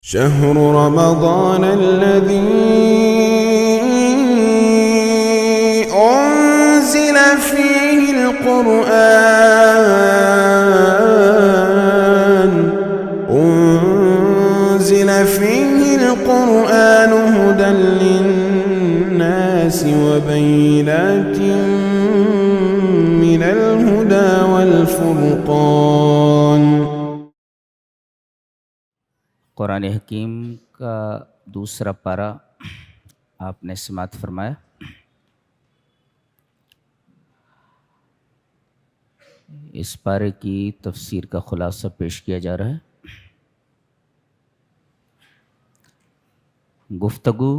شهر رمضان الذي أنزل فيه القرآن هدى للناس وبينات من الهدى والفرقان۔ قرآن حکیم کا دوسرا پارہ آپ نے سماعت فرمایا۔ اس پارے کی تفسیر کا خلاصہ پیش کیا جا رہا ہے۔ گفتگو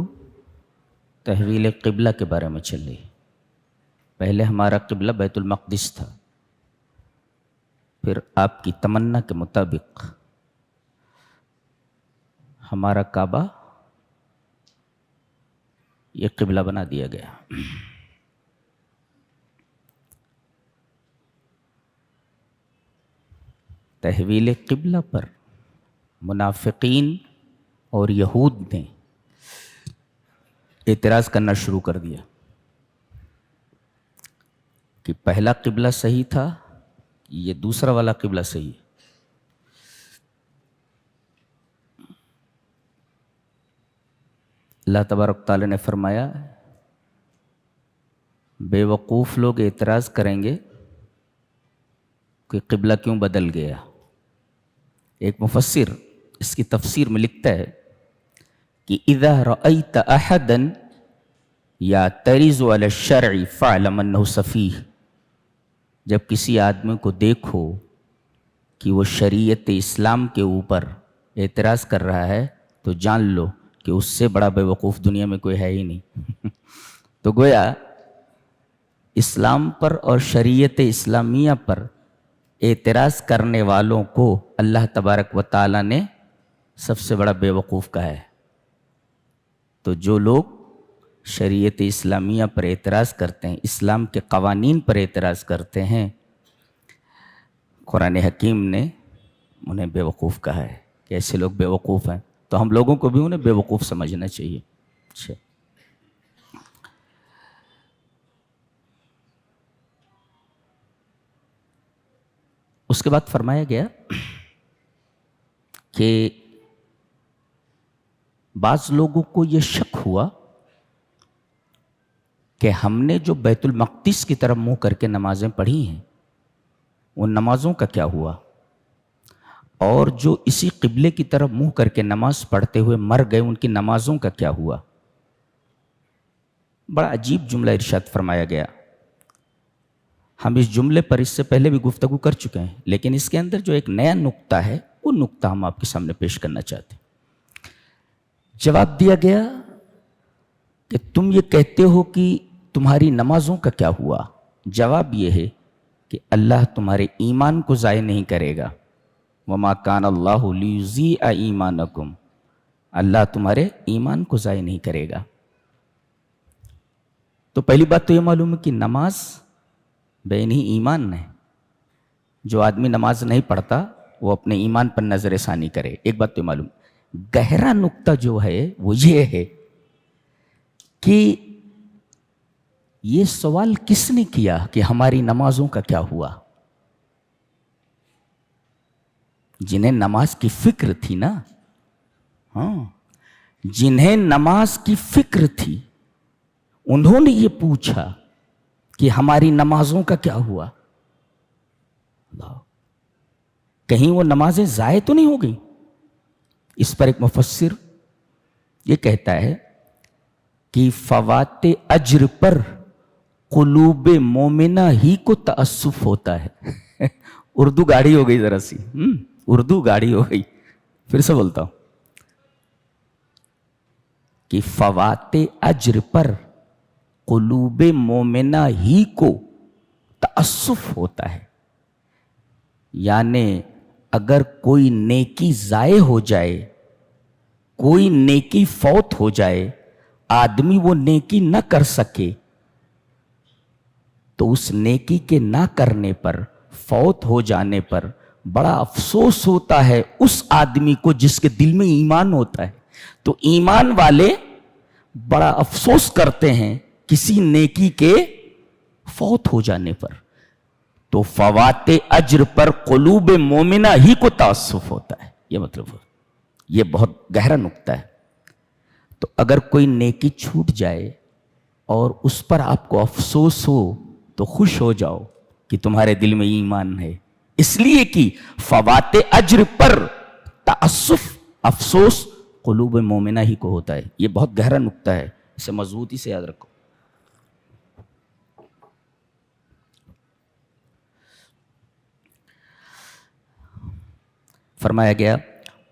تحویل قبلہ کے بارے میں چل رہی۔ پہلے ہمارا قبلہ بیت المقدس تھا، پھر آپ کی تمنا کے مطابق ہمارا کعبہ یہ قبلہ بنا دیا گیا۔ تحویل قبلہ پر منافقین اور یہود نے اعتراض کرنا شروع کر دیا کہ پہلا قبلہ صحیح تھا، یہ دوسرا والا قبلہ صحیح ہے۔ اللہ تبارک تعالیٰ نے فرمایا بے وقوف لوگ اعتراض کریں گے کہ قبلہ کیوں بدل گیا۔ ایک مفسر اس کی تفسیر میں لکھتا ہے کہ اذا رأیت احدا یعترض علی الشرع فاعلم انہ سفیہ، جب کسی آدمی کو دیکھو کہ وہ شریعت اسلام کے اوپر اعتراض کر رہا ہے تو جان لو کہ اس سے بڑا بے وقوف دنیا میں کوئی ہے ہی نہیں۔ تو گویا اسلام پر اور شریعت اسلامیہ پر اعتراض کرنے والوں کو اللہ تبارک و تعالیٰ نے سب سے بڑا بے وقوف کہا ہے۔ تو جو لوگ شریعت اسلامیہ پر اعتراض کرتے ہیں، اسلام کے قوانین پر اعتراض کرتے ہیں، قرآن حکیم نے انہیں بے وقوف کہا ہے کہ ایسے لوگ بے وقوف ہیں، تو ہم لوگوں کو بھی انہیں بے وقوف سمجھنا چاہیے۔ اچھا، اس کے بعد فرمایا گیا کہ بعض لوگوں کو یہ شک ہوا کہ ہم نے جو بیت المقدس کی طرف منہ کر کے نمازیں پڑھی ہیں ان نمازوں کا کیا ہوا، اور جو اسی قبلے کی طرف منہ کر کے نماز پڑھتے ہوئے مر گئے ان کی نمازوں کا کیا ہوا۔ بڑا عجیب جملہ ارشاد فرمایا گیا۔ ہم اس جملے پر اس سے پہلے بھی گفتگو کر چکے ہیں، لیکن اس کے اندر جو ایک نیا نقطہ ہے وہ نقطہ ہم آپ کے سامنے پیش کرنا چاہتے ہیں۔ جواب دیا گیا کہ تم یہ کہتے ہو کہ تمہاری نمازوں کا کیا ہوا۔ جواب یہ ہے کہ اللہ تمہارے ایمان کو ضائع نہیں کرے گا۔ وَمَا كَانَ اللَّهُ لِيُضِيعَ إِيمَانَكُمْ، اللہ تمہارے ایمان کو ضائع نہیں کرے گا۔ تو پہلی بات تو یہ معلوم ہے کہ نماز بین ہی ایمان ہے۔ جو آدمی نماز نہیں پڑھتا وہ اپنے ایمان پر نظر ثانی کرے۔ ایک بات تو یہ معلوم، گہرا نقطہ جو ہے وہ یہ ہے کہ یہ سوال کس نے کیا کہ ہماری نمازوں کا کیا ہوا؟ جنہیں نماز کی فکر تھی نا، ہاں، جنہیں نماز کی فکر تھی انہوں نے یہ پوچھا کہ ہماری نمازوں کا کیا ہوا۔ کہیں وہ نمازیں ضائع تو نہیں ہو گئی؟ اس پر ایک مفسر یہ کہتا ہے کہ فوات اجر پر قلوب مومنہ ہی کو تأسف ہوتا ہے۔ اردو گاڑی ہو گئی ذرا سی، اردو گاڑی ہو گئی، پھر سے بولتا ہوں کہ فوات اجر پر قلوب مومنہ ہی کو تأسف ہوتا ہے، یعنی اگر کوئی نیکی ضائع ہو جائے، کوئی نیکی فوت ہو جائے، آدمی وہ نیکی نہ کر سکے، تو اس نیکی کے نہ کرنے پر، فوت ہو جانے پر بڑا افسوس ہوتا ہے اس آدمی کو جس کے دل میں ایمان ہوتا ہے. تو ایمان والے بڑا افسوس کرتے ہیں کسی نیکی کے فوت ہو جانے پر. تو فوات اجر پر قلوب مومنہ ہی کو تاسف ہوتا ہے. یہ مطلب ہے. یہ بہت گہرا نکتہ ہے. تو اگر کوئی نیکی چھوٹ جائے اور اس پر آپ کو افسوس ہو تو خوش ہو جاؤ کہ تمہارے دل میں ایمان ہے. اس لیے کہ فوات اجر پر تاسف، افسوس قلوب مومنہ ہی کو ہوتا ہے. یہ بہت گہرا نکتہ ہے، اسے مضبوطی سے یاد رکھو. فرمایا گیا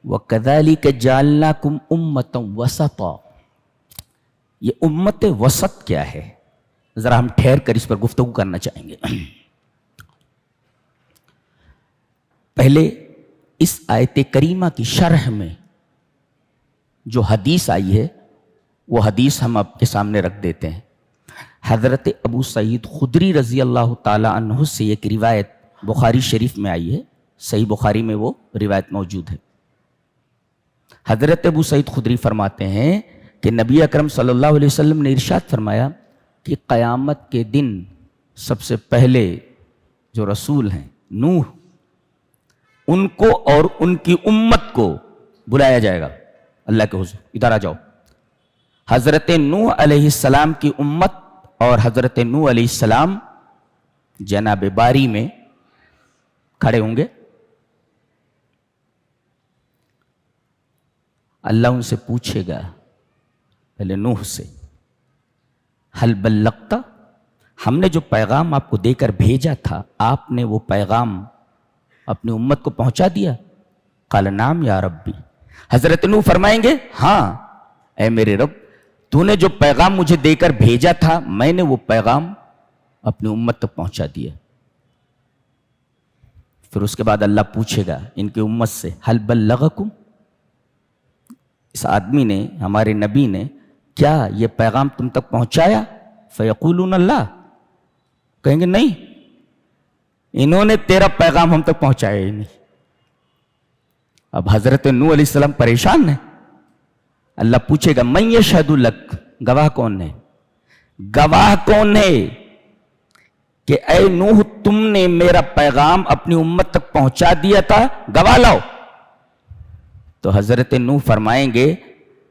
وَكَذَلِكَ جَعَلْنَاكُمْ أُمَّةً وَسَطًا. یہ امت وسط کیا ہے؟ ذرا ہم ٹھہر کر اس پر گفتگو کرنا چاہیں گے. پہلے اس آیت کریمہ کی شرح میں جو حدیث آئی ہے وہ حدیث ہم آپ کے سامنے رکھ دیتے ہیں. حضرت ابو سعید خدری رضی اللہ تعالی عنہ سے ایک روایت بخاری شریف میں آئی ہے. صحیح بخاری میں وہ روایت موجود ہے. حضرت ابو سعید خدری فرماتے ہیں کہ نبی اکرم صلی اللہ علیہ وسلم نے ارشاد فرمایا کہ قیامت کے دن سب سے پہلے جو رسول ہیں نوح، ان کو اور ان کی امت کو بلایا جائے گا اللہ کے حضور. ادھر آ جاؤ. حضرت نوح علیہ السلام کی امت اور حضرت نوح علیہ السلام جناب باری میں کھڑے ہوں گے. اللہ ان سے پوچھے گا پہلے نوح سے، حل بلغت، ہم نے جو پیغام آپ کو دے کر بھیجا تھا آپ نے وہ پیغام اپنی امت کو پہنچا دیا؟ قال نعم یا ربی. حضرت نوح فرمائیں گے ہاں اے میرے رب، تو نے جو پیغام مجھے دے کر بھیجا تھا میں نے وہ پیغام اپنی امت تک پہنچا دیا. پھر اس کے بعد اللہ پوچھے گا ان کی امت سے حل بلغکم، اس آدمی نے ہمارے نبی نے کیا یہ پیغام تم تک پہنچایا؟ فیقولون اللہ، کہیں گے نہیں، انہوں نے تیرا پیغام ہم تک پہنچایا ہی نہیں. اب حضرت نوح علیہ السلام پریشان ہیں. اللہ پوچھے گا من یشہد لک، گواہ کون ہے؟ گواہ کون ہے کہ اے نوح تم نے میرا پیغام اپنی امت تک پہنچا دیا تھا؟ گواہ لاؤ. تو حضرت نوح فرمائیں گے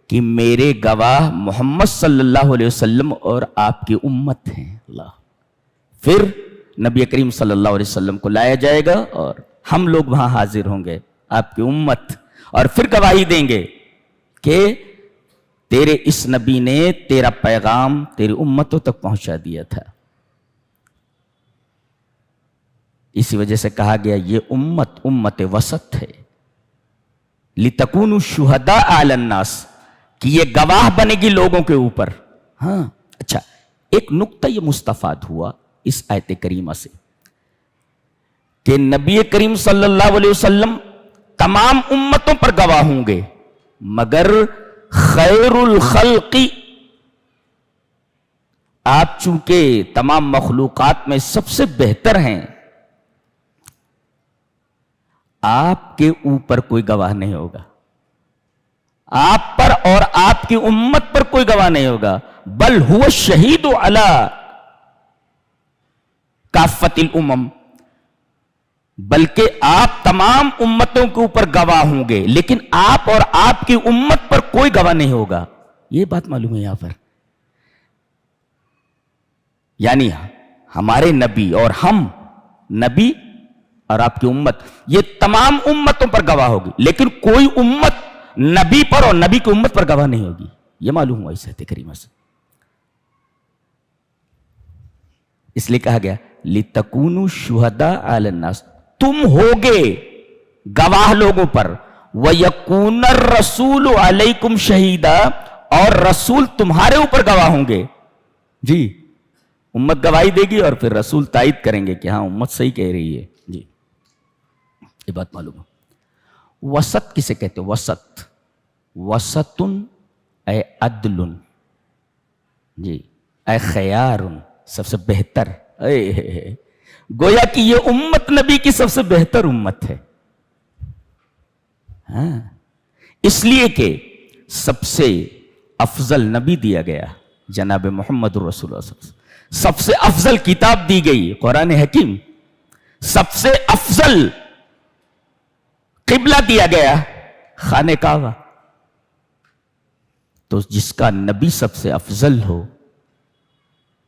کہ میرے گواہ محمد صلی اللہ علیہ وسلم اور آپ کی امت ہیں. اللہ. پھر نبی کریم صلی اللہ علیہ وسلم کو لایا جائے گا اور ہم لوگ وہاں حاضر ہوں گے، آپ کی امت، اور پھر گواہی دیں گے کہ تیرے اس نبی نے تیرا پیغام تیری امتوں تک پہنچا دیا تھا. اسی وجہ سے کہا گیا یہ امت وسط ہے. لِتَكُونُوا شُهَدَاءَ عَلَى النَّاسِ، کہ یہ گواہ بنے گی لوگوں کے اوپر. ہاں اچھا، ایک نقطہ یہ مستفاد ہوا اس آیت کریمہ سے کہ نبی کریم صلی اللہ علیہ وسلم تمام امتوں پر گواہ ہوں گے، مگر خیر الخلق، آپ چونکہ تمام مخلوقات میں سب سے بہتر ہیں، آپ کے اوپر کوئی گواہ نہیں ہوگا، آپ پر اور آپ کی امت پر کوئی گواہ نہیں ہوگا. بل هو الشہید علی کافت الامم، بلکہ آپ تمام امتوں کے اوپر گواہ ہوں گے لیکن آپ اور آپ کی امت پر کوئی گواہ نہیں ہوگا. یہ بات معلوم ہے یہاں پر. یعنی ہمارے نبی اور ہم، نبی اور آپ کی امت، یہ تمام امتوں پر گواہ ہوگی لیکن کوئی امت نبی پر اور نبی کی امت پر گواہ نہیں ہوگی. یہ معلوم ہوا اس آیت کریمہ سے. اس لیے کہا گیا لِتَكُونُوا شُهَدَاءَ عَلَى النَّاسِ، تم ہوگے گواہ لوگوں پر. وَيَكُونَ الرَّسُولُ عَلَيْكُمْ شَهِيدًا، اور رسول تمہارے اوپر گواہ ہوں گے. جی، امت گواہی دے گی اور پھر رسول تائید کریں گے کہ ہاں امت صحیح کہہ رہی ہے. جی، یہ بات معلوم ہے. وسط کسے کہتے ہیں؟ وسط، وسطن اے عدلن، جی، اے خیارن، سب سے بہتر. گویا کہ یہ امت نبی کی سب سے بہتر امت ہے. ہاں، اس لیے کہ سب سے افضل نبی دیا گیا جناب محمد رسول اللہ صلی اللہ علیہ وسلم، سب سے افضل کتاب دی گئی قرآن حکیم، سب سے افضل قبلہ دیا گیا خانہ کعبہ. تو جس کا نبی سب سے افضل ہو،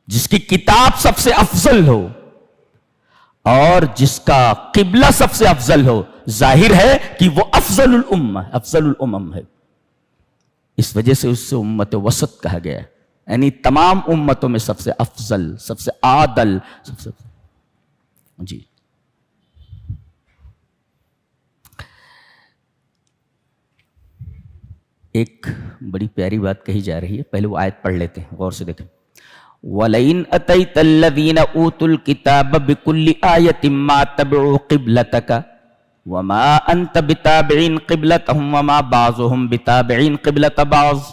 جس کی کتاب سب سے افضل ہو، اور جس کا قبلہ سب سے افضل ہو، ظاہر ہے کہ وہ افضل الامم ہے. اس وجہ سے اس سے امت وسط کہا گیا ہے، یعنی تمام امتوں میں سب سے افضل، سب سے عادل، سب سے جی. ایک بڑی پیاری بات کہی جا رہی ہے، پہلے وہ آیت پڑھ لیتے ہیں، غور سے دیکھیں. وَلَئِنْ أَتَيْتَ الَّذِينَ أُوتُوا الْكِتَابَ بِكُلِّ آيَةٍ مَا تَبِعُوا قِبْلَتَكَ وَمَا أَنْتَ بِتَابِعٍ قِبْلَتَهُمْ وَمَا بَعْضُهُمْ بِتَابِعٍ قِبْلَةَ بَعْضٍ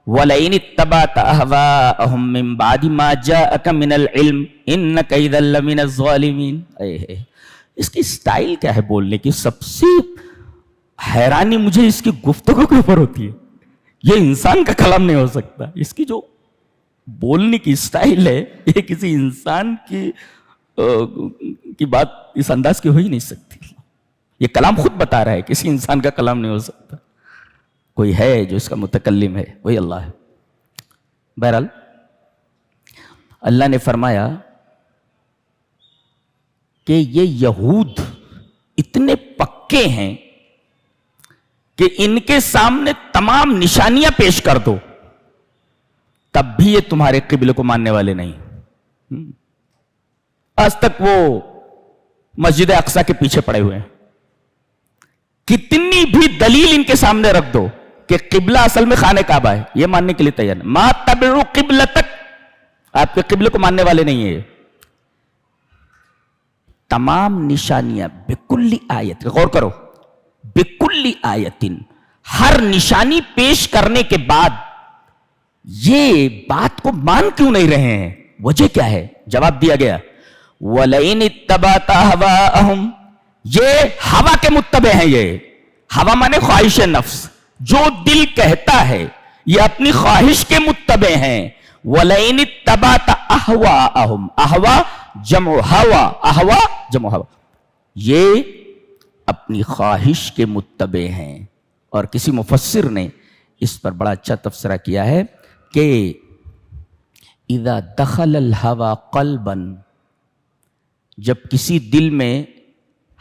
وَلَئِنِ اتَّبَعْتَ أَهْوَاءَهُمْ مِنْ بَعْدِ مَا جَاءَكَ مِنَ الْعِلْمِ إِنَّكَ إِذًا لَّمِنَ الظَّالِمِينَ. اس کی سٹائل کیا ہے بولنے کی؟ سب سے حیرانی مجھے اس کی گفتگو کے اوپر ہوتی ہے. یہ انسان کا کلام نہیں ہو سکتا. اس کی جو بولنے کی سٹائل ہے، یہ کسی انسان کی بات اس انداز کی ہو ہی نہیں سکتی. یہ کلام خود بتا رہا ہے کسی انسان کا کلام نہیں ہو سکتا. کوئی ہے جو اس کا متکلم ہے، وہی اللہ ہے. بہرحال اللہ نے فرمایا کہ یہ یہود اتنے پکے ہیں کہ ان کے سامنے تمام نشانیاں پیش کر دو، تب بھی یہ تمہارے قبلے کو ماننے والے نہیں. آج تک وہ مسجد اقصی کے پیچھے پڑے ہوئے ہیں. کتنی بھی دلیل ان کے سامنے رکھ دو کہ قبلہ اصل میں خانہ کعبہ ہے، یہ ماننے کے لیے تیار نہیں. ما تبعوا قبلتک، آپ کے قبلے کو ماننے والے نہیں ہیں. تمام نشانیاں بکل آیت، غور کرو، بکل آیتن، ہر نشانی پیش کرنے کے بعد یہ بات کو مان کیوں نہیں رہے ہیں؟ وجہ کیا ہے؟ جواب دیا گیا وَلَئِنِ اتَّبَعْتَ أَهْوَاءَهُمْ، یہ ہوا کے متبع ہیں. یہ ہوا مانے خواہش نفس، جو دل کہتا ہے یہ اپنی خواہش کے متبع ہیں. وَلَئِنِ اتَّبَعْتَ أَهْوَاءَهُمْ، احوا جمع ہوا، احوا جمع ہوا، یہ اپنی خواہش کے متبع ہیں. اور کسی مفسر نے اس پر بڑا اچھا تفسیرہ کیا ہے کہ اذا دخل الہوا قلبا، جب کسی دل میں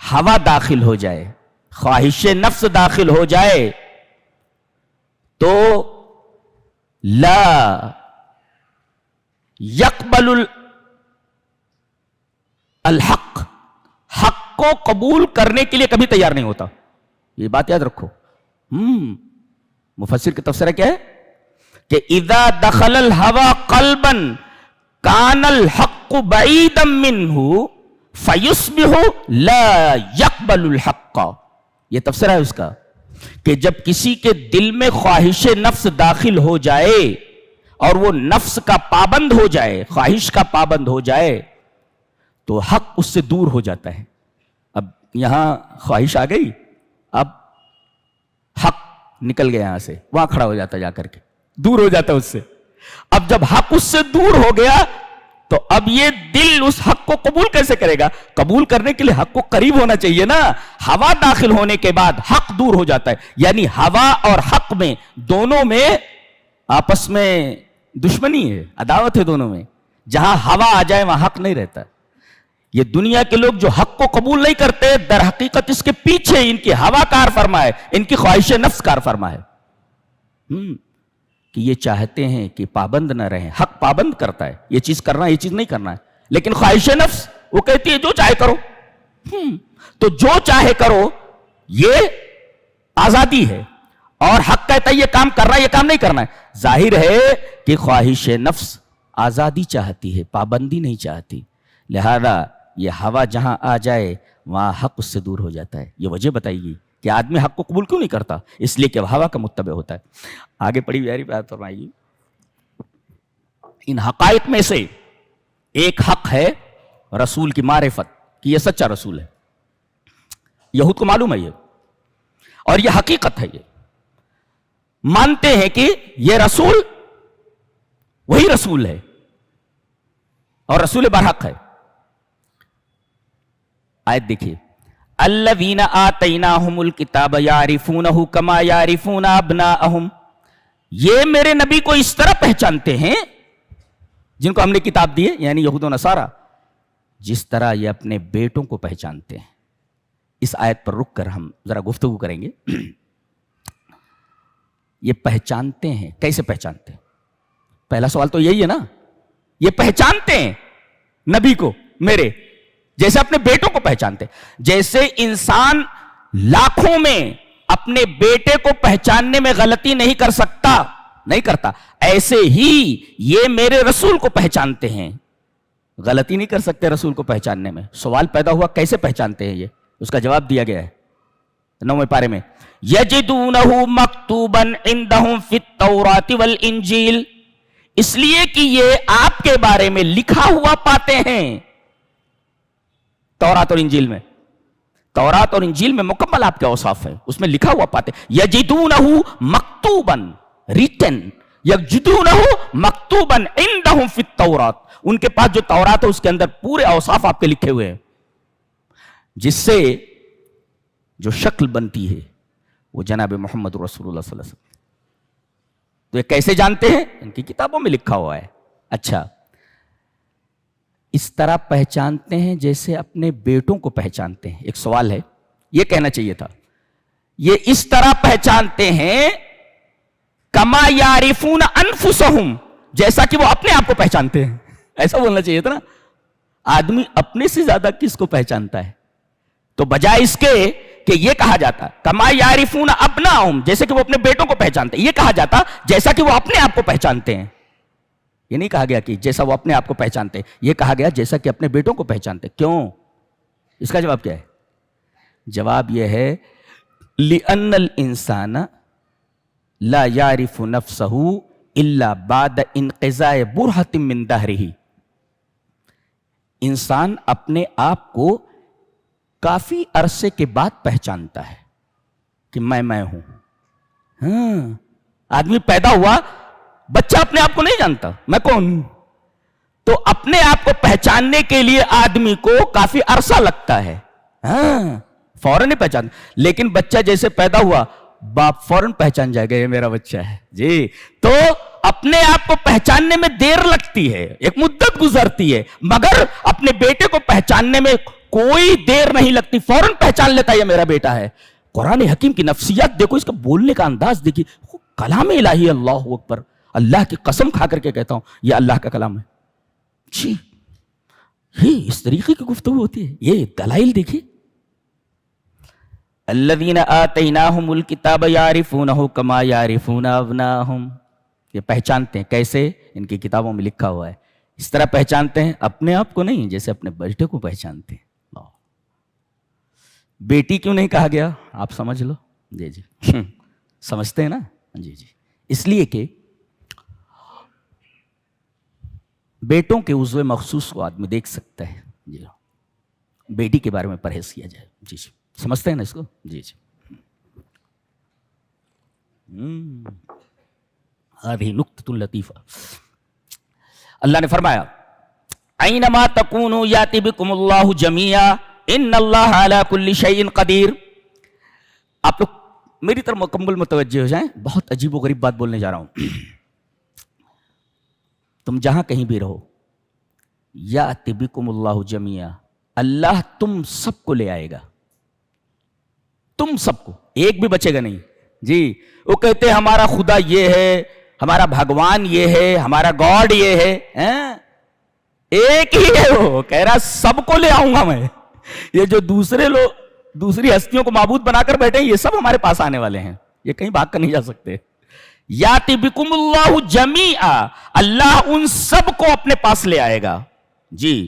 ہوا داخل ہو جائے، خواہش نفس داخل ہو جائے، تو لا یقبل الحق، حق کو قبول کرنے کے لیے کبھی تیار نہیں ہوتا. یہ بات یاد رکھو. مفسر کا تفسیرہ کیا ہے کہ اذا دخل الہوا قلبا کان الحق بعیدا منہ فیصبح لا یقبل الحق. یہ تفسیرہ ہے اس کا کہ جب کسی کے دل میں خواہش نفس داخل ہو جائے اور وہ نفس کا پابند ہو جائے، خواہش کا پابند ہو جائے، تو حق اس سے دور ہو جاتا ہے. اب یہاں خواہش آ گئی، اب حق نکل گیا یہاں سے، وہاں کھڑا ہو جاتا، جا کر کے دور ہو جاتا اس سے. اب جب حق اس سے دور ہو گیا تو اب یہ دل اس حق کو قبول کیسے کرے گا؟ قبول کرنے کے لیے حق کو قریب ہونا چاہیے نا. ہوا داخل ہونے کے بعد حق دور ہو جاتا ہے، یعنی ہوا اور حق میں، دونوں میں آپس میں دشمنی ہے، عداوت ہے دونوں میں. جہاں ہوا آ جائے وہاں حق نہیں رہتا. یہ دنیا کے لوگ جو حق کو قبول نہیں کرتے، در حقیقت اس کے پیچھے ان کی ہوا کار فرما ہے، ان کی خواہش نفس کار فرما ہے. کہ یہ چاہتے ہیں کہ پابند نہ رہیں. حق پابند کرتا ہے، یہ چیز کرنا ہے، یہ چیز نہیں کرنا ہے، لیکن خواہش نفس وہ کہتی ہے جو چاہے کرو. تو جو چاہے کرو یہ آزادی ہے، اور حق کہتا ہے یہ کام کرنا ہے، یہ کام نہیں کرنا ہے. ظاہر ہے کہ خواہش نفس آزادی چاہتی ہے، پابندی نہیں چاہتی. لہذا یہ ہوا جہاں آ جائے وہاں حق اس سے دور ہو جاتا ہے. یہ وجہ بتائی گئی کہ آدمی حق کو قبول کیوں نہیں کرتا، اس لیے کہ ہوا کا متبع ہوتا ہے. آگے پڑھی پیاری بات فرمائیے. ان حقائق میں سے ایک حق ہے رسول کی معرفت، کہ یہ سچا رسول ہے. یہود کو معلوم ہے یہ، اور یہ حقیقت ہے، یہ مانتے ہیں کہ یہ رسول وہی رسول ہے اور رسول برحق ہے. آیت دیکھیے، الذین آتیناہم الکتاب یعرفونہ کما یعرفون ابناءہم، یہ میرے نبی کو اس طرح پہچانتے ہیں، جن کو ہم نے کتاب دی ہے یعنی یہود و نصارہ، جس طرح یہ اپنے بیٹوں کو پہچانتے ہیں. اس آیت پر رک کر ہم ذرا گفتگو کریں گے. یہ پہچانتے ہیں، کیسے پہچانتے ہیں؟ پہلا سوال تو یہی ہے نا. یہ پہچانتے ہیں نبی کو میرے جیسے اپنے بیٹوں کو پہچانتے ہیں. جیسے انسان لاکھوں میں اپنے بیٹے کو پہچاننے میں غلطی نہیں کر سکتا، نہیں کرتا، ایسے ہی یہ میرے رسول کو پہچانتے ہیں، غلطی نہیں کر سکتے رسول کو پہچاننے میں. سوال پیدا ہوا کیسے پہچانتے ہیں یہ؟ اس کا جواب دیا گیا ہے 9ویں پارے میں، یجدونہ مکتوبا عندہم فی التوراۃ والانجیل، اس لیے کہ یہ آپ کے بارے میں لکھا ہوا پاتے ہیں تورات اور انجیل میں. تورات اور انجیل میں مکمل آپ کے اوصاف ہیں، اس میں لکھا ہوا پاتے ہیں. یجدونہ مکتوبا ریٹن، یجدونہ مکتوبا عندہم فی التوراۃ، ان کے پاس جو تورات ہے اس کے اندر پورے اوصاف آپ کے لکھے ہوئے ہیں، جس سے جو شکل بنتی ہے وہ جناب محمد رسول اللہ صلی اللہ علیہ وسلم. تو یہ کیسے جانتے ہیں؟ ان کی کتابوں میں لکھا ہوا ہے. اچھا، اس طرح پہچانتے ہیں جیسے اپنے بیٹوں کو پہچانتے ہیں. ایک سوال ہے، یہ کہنا چاہیے تھا، یہ اس طرح پہچانتے ہیں کما یعرفون انفسہم، جیسا کہ وہ اپنے آپ کو پہچانتے ہیں. ایسا بولنا چاہیے تھا نا. آدمی اپنے سے زیادہ کس کو پہچانتا ہے؟ تو بجائے اس کے کہ یہ کہا جاتا کما یعرفون ابناءہم، جیسے کہ وہ اپنے بیٹوں کو پہچانتے ہیں، یہ کہا جاتا جیسا کہ وہ اپنے آپ کو پہچانتے ہیں. یہ نہیں کہا گیا کہ جیسا وہ اپنے آپ کو پہچانتے ہیں، یہ کہا گیا جیسا کہ اپنے بیٹوں کو پہچانتے. کیوں؟ اس کا جواب کیا ہے؟ جواب یہ ہے لِأَنَّ الْإِنسَانَ لَا يَعْرِفُ نَفْسَهُ إِلَّا بَعْدَ انْقِضَاءِ بُرْهَةٍ مِّن دَهْرِهِ. انسان اپنے آپ کو کافی عرصے کے بعد پہچانتا ہے کہ میں ہوں. ہاں، آدمی پیدا ہوا، بچہ اپنے آپ کو نہیں جانتا میں کون ہوں، تو اپنے آپ کو پہچاننے کے لیے آدمی کو کافی عرصہ لگتا ہے. ہاں، فوراً نہیں پہچانتا. لیکن بچہ جیسے پیدا ہوا، باپ فوراً پہچان جائے گا یہ میرا بچہ ہے جی. تو اپنے آپ کو پہچاننے میں دیر لگتی ہے، ایک مدت گزرتی ہے، مگر اپنے بیٹے کو پہچاننے میں کوئی دیر نہیں لگتی، فوراً پہچان لیتا ہے یہ میرا بیٹا ہے. قرآن حکیم کی نفسیات دیکھو، اس کا بولنے کا انداز دیکھیے، کلام الہی. اللہ اکبر، اللہ کی قسم کھا کر کے کہتا ہوں یہ اللہ کا کلام ہے جی. یہ اس طریقے کی گفتگو ہوتی ہے. یہ دلائل دیکھیے، الذین آتیناہم الکتاب یعرفونہ کما یعرفون ابناءہم، یہ پہچانتے ہیں کیسے؟ ان کی کتابوں میں لکھا ہوا ہے. اس طرح پہچانتے ہیں اپنے آپ کو نہیں، جیسے اپنے بیٹے کو پہچانتے ہیں. بیٹی کیوں نہیں کہا گیا؟ آپ سمجھ لو. جی جی سمجھتے ہیں نا. جی جی، اس لیے کہ بیٹوں کے عضو مخصوص کو آدمی دیکھ سکتا ہے. جی، بیٹی کے بارے میں پرہیز کیا جائے. جی جی، سمجھتے ہیں نا اس کو. جی جی، هذه نکتۃ لطیفہ. اللہ نے فرمایا اینما تکونوا یاتی بکم اللہ جمیعا ان اللہ علی کل شیء قدیر. آپ لوگ میری طرف مکمل متوجہ ہو جائیں، بہت عجیب و غریب بات بولنے جا رہا ہوں. تم جہاں کہیں بھی رہو، یاتی بکم اللہ جمیعا، اللہ تم سب کو لے آئے گا. تم سب کو، ایک بھی بچے گا نہیں. جی، وہ کہتے ہیں ہمارا خدا یہ ہے، ہمارا بھگوان یہ ہے، ہمارا گاڈ یہ ہے. ایک ہی ہے، وہ کہہ رہا سب کو لے آؤں گا میں. یہ جو دوسرے لوگ دوسری ہستیوں کو معبود بنا کر بیٹھے ہیں، یہ سب ہمارے پاس آنے والے ہیں، یہ کہیں بھاگ کر نہیں جا سکتے. یاتی بکم اللہ جمیعا، اللہ ان سب کو اپنے پاس لے آئے گا. جی،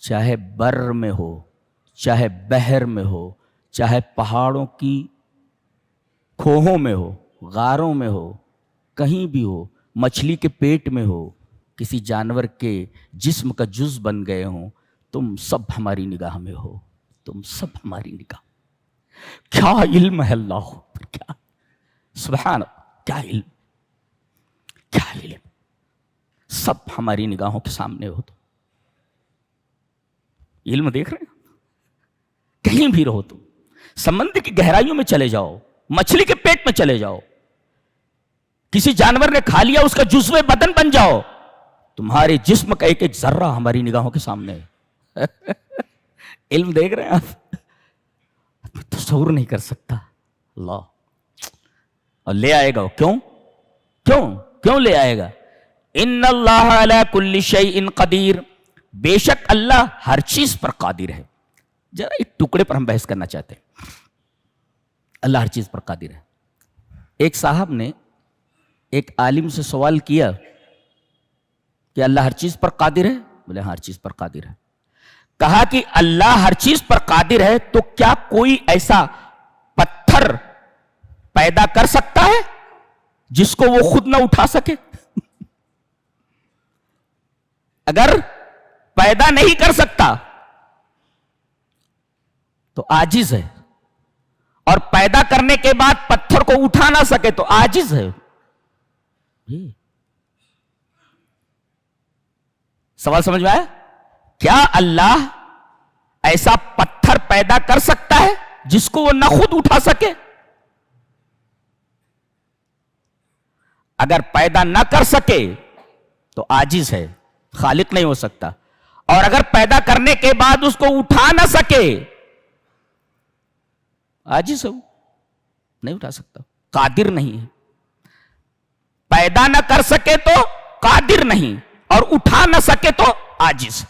چاہے بر میں ہو، چاہے بحر میں ہو، چاہے پہاڑوں کی کھوہوں میں ہو، غاروں میں ہو، کہیں بھی ہو، مچھلی کے پیٹ میں ہو، کسی جانور کے جسم کا جز بن گئے ہوں، تم سب ہماری نگاہ میں ہو. تم سب ہماری نگاہ. کیا علم ہے اللہ، کیا سبحان اللہ، کیا علم، کیا علم، سب ہماری نگاہوں کے سامنے ہو تو علم دیکھ رہے ہیں. کہیں بھی رہو تم، سمندر کی گہرائیوں میں چلے جاؤ، مچھلی کے پیٹ میں چلے جاؤ، کسی جانور نے کھا لیا اس کا جزو بدن بن جاؤ، تمہارے جسم کا ایک ایک ذرہ ہماری نگاہوں کے سامنے ہے. علم دیکھ رہے ہیں آپ، تصور نہیں کر سکتا اللہ. اور لے آئے گا، کیوں کیوں کیوں لے آئے گا؟ ان اللہ علی کل شیء قدیر، بے شک اللہ ہر چیز پر قادر ہے. ذرا ایک ٹکڑے پر ہم بحث کرنا چاہتے ہیں. اللہ ہر چیز پر قادر ہے. ایک صاحب نے ایک عالم سے سوال کیا کہ اللہ ہر چیز پر قادر ہے؟ بولے ہاں ہر چیز پر قادر ہے. کہا کہ اللہ ہر چیز پر قادر ہے تو کیا کوئی ایسا پتھر پیدا کر سکتا ہے جس کو وہ خود نہ اٹھا سکے؟ اگر پیدا نہیں کر سکتا تو عاجز ہے، اور پیدا کرنے کے بعد پتھر کو اٹھا نہ سکے تو عاجز ہے. سوال سمجھ میں آیا؟ کیا اللہ ایسا پتھر پیدا کر سکتا ہے جس کو وہ نہ خود اٹھا سکے؟ اگر پیدا نہ کر سکے تو عاجز ہے، خالق نہیں ہو سکتا. اور اگر پیدا کرنے کے بعد اس کو اٹھا نہ سکے، عاجز ہے، نہیں اٹھا سکتا، قادر نہیں ہے. پیدا نہ کر سکے تو قادر نہیں، اور اٹھا نہ سکے تو عاجز.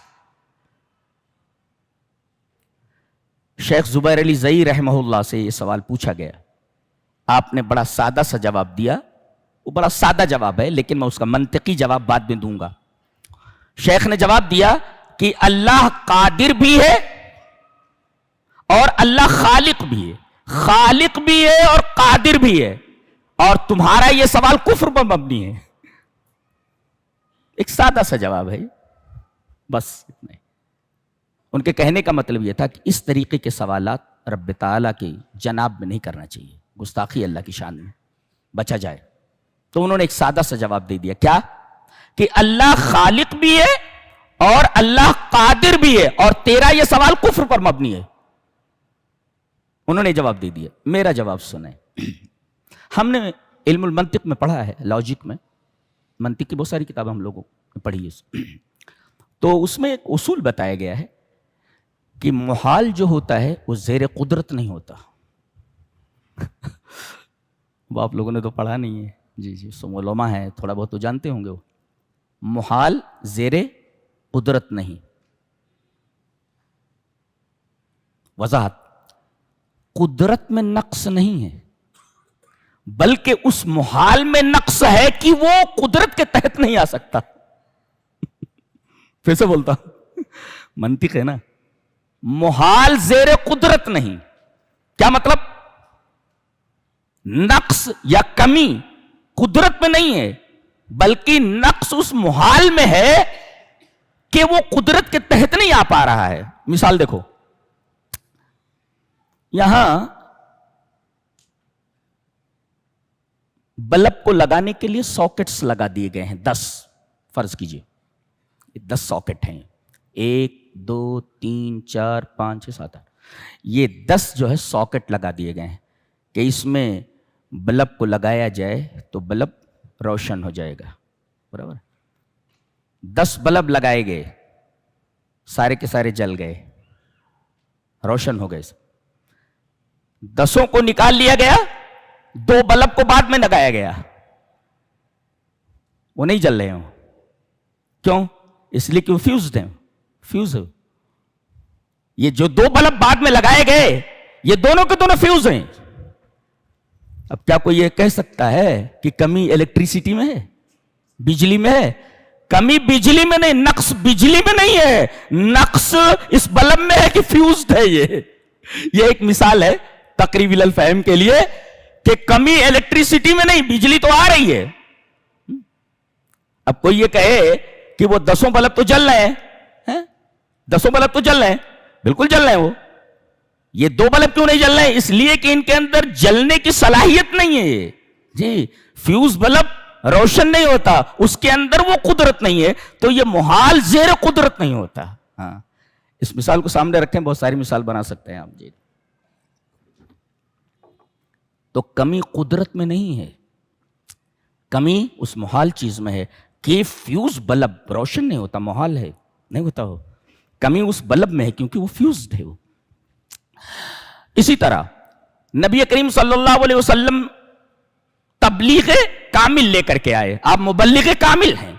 شیخ زبیر علی زئی رحمہ اللہ سے یہ سوال پوچھا گیا. آپ نے بڑا سادہ سا جواب دیا. وہ بڑا سادہ جواب ہے لیکن میں اس کا منطقی جواب بعد میں دوں گا. شیخ نے جواب دیا کہ اللہ قادر بھی ہے اور اللہ خالق بھی ہے. خالق بھی ہے اور قادر بھی ہے، اور تمہارا یہ سوال کفر پر مبنی ہے. ایک سادہ سا جواب ہے بس اتنا. ان کے کہنے کا مطلب یہ تھا کہ اس طریقے کے سوالات رب تعالیٰ کی جناب میں نہیں کرنا چاہیے، گستاخی اللہ کی شان میں، بچا جائے. تو انہوں نے ایک سادہ سا جواب دے دیا. کیا؟ کہ اللہ خالق بھی ہے اور اللہ قادر بھی ہے، اور تیرا یہ سوال کفر پر مبنی ہے. انہوں نے جواب دے دیا. میرا جواب سنیں. ہم نے علم المنطق میں پڑھا ہے، لاجک میں، منطق کی بہت ساری کتابیں ہم لوگوں نے پڑھی ہے. تو اس میں ایک اصول بتایا گیا ہے کہ محال جو ہوتا ہے وہ زیر قدرت نہیں ہوتا. وہ آپ لوگوں نے تو پڑھا نہیں ہے. جی جی، علماء ہے، تھوڑا بہت تو جانتے ہوں گے. وہ محال زیر قدرت نہیں. وضاحت: قدرت میں نقص نہیں ہے، بلکہ اس محال میں نقص ہے کہ وہ قدرت کے تحت نہیں آ سکتا. پھر سے بولتا ہوں، منطق ہے نا. محال زیر قدرت نہیں. کیا مطلب؟ نقص یا کمی قدرت میں نہیں ہے، بلکہ نقص اس محال میں ہے کہ وہ قدرت کے تحت نہیں آ پا رہا ہے. مثال دیکھو، یہاں بلب کو لگانے کے لیے ساکٹس لگا دیے گئے ہیں 10. فرض کیجئے 10 ساکٹ ہیں، 1 2 3 4 5 6 7 8. یہ 10 جو ہے ساکٹ لگا دیے گئے ہیں کہ اس میں بلب کو لگایا جائے تو بلب روشن ہو جائے گا. برابر؟ 10 بلب لگائے گئے، سارے کے سارے جل گئے، روشن ہو گئے. 10 کو نکال لیا گیا، 2 بلب کو بعد میں لگایا گیا، وہ نہیں جل رہے ہوں. کیوں؟ اس لیے کہ وہ فیوزڈ ہیں. فیوز ہے. یہ جو 2 بلب بعد میں لگائے گئے یہ دونوں کے دونوں فیوز ہیں. اب کیا کوئی یہ کہہ سکتا ہے کہ کمی الیکٹریسٹی میں ہے، بجلی میں ہے؟ کمی بجلی میں نہیں، نقص بجلی میں نہیں ہے، نقص اس بلب میں ہے کہ فیوزڈ ہے. یہ ایک مثال ہے تقریب الفہم کے لیے کہ کمی الیکٹریسٹی میں نہیں، بجلی تو آ رہی ہے. اب کوئی یہ کہے کہ وہ 10 بلب تو جل رہے ہیں، 10 بلب تو جل رہے ہیں، بالکل جل رہے ہیں وہ، یہ دو بلب کیوں نہیں جل رہے ہیں؟ اس لیے کہ ان کے اندر جلنے کی صلاحیت نہیں ہے یہ جی. فیوز بلب روشن نہیں ہوتا, اس کے اندر وہ قدرت نہیں ہے, تو یہ محال زیر قدرت نہیں ہوتا. ہاں, اس مثال کو سامنے رکھیں, بہت ساری مثال بنا سکتے ہیں آپ جی. تو کمی قدرت میں نہیں ہے, کمی اس محال چیز میں ہے کہ فیوز بلب روشن نہیں ہوتا, محال ہے, نہیں ہوتا ہو. کمی اس بلب میں ہے کیونکہ وہ فیوزڈ ہے وہ. اسی طرح نبی کریم صلی اللہ علیہ وسلم تبلیغ کامل لے کر کے آئے. آپ مبلغ کامل ہیں,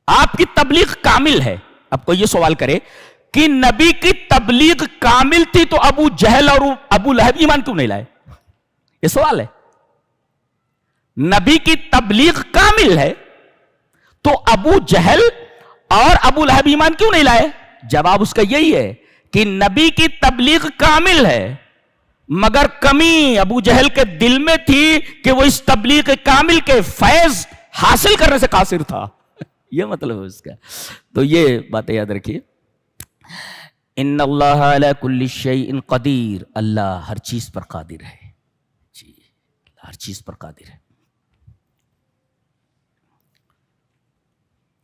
آپ کی تبلیغ کامل ہے. اب کوئی یہ سوال کرے کہ نبی کی تبلیغ کامل تھی تو ابو جہل اور ابو لہب ایمان کیوں نہیں لائے؟ یہ سوال ہے. نبی کی تبلیغ کامل ہے تو ابو جہل اور ابو لہب ایمان کیوں نہیں لائے؟ جواب اس کا یہی ہے کہ نبی کی تبلیغ کامل ہے مگر کمی ابو جہل کے دل میں تھی کہ وہ اس تبلیغ کامل کے فیض حاصل کرنے سے قاصر تھا. یہ مطلب ہے اس کا. تو یہ باتیں یاد رکھیے. ان اللہ علی کل شیء قدیر, اللہ ہر چیز پر قادر ہے جی, ہر چیز پر قادر ہے.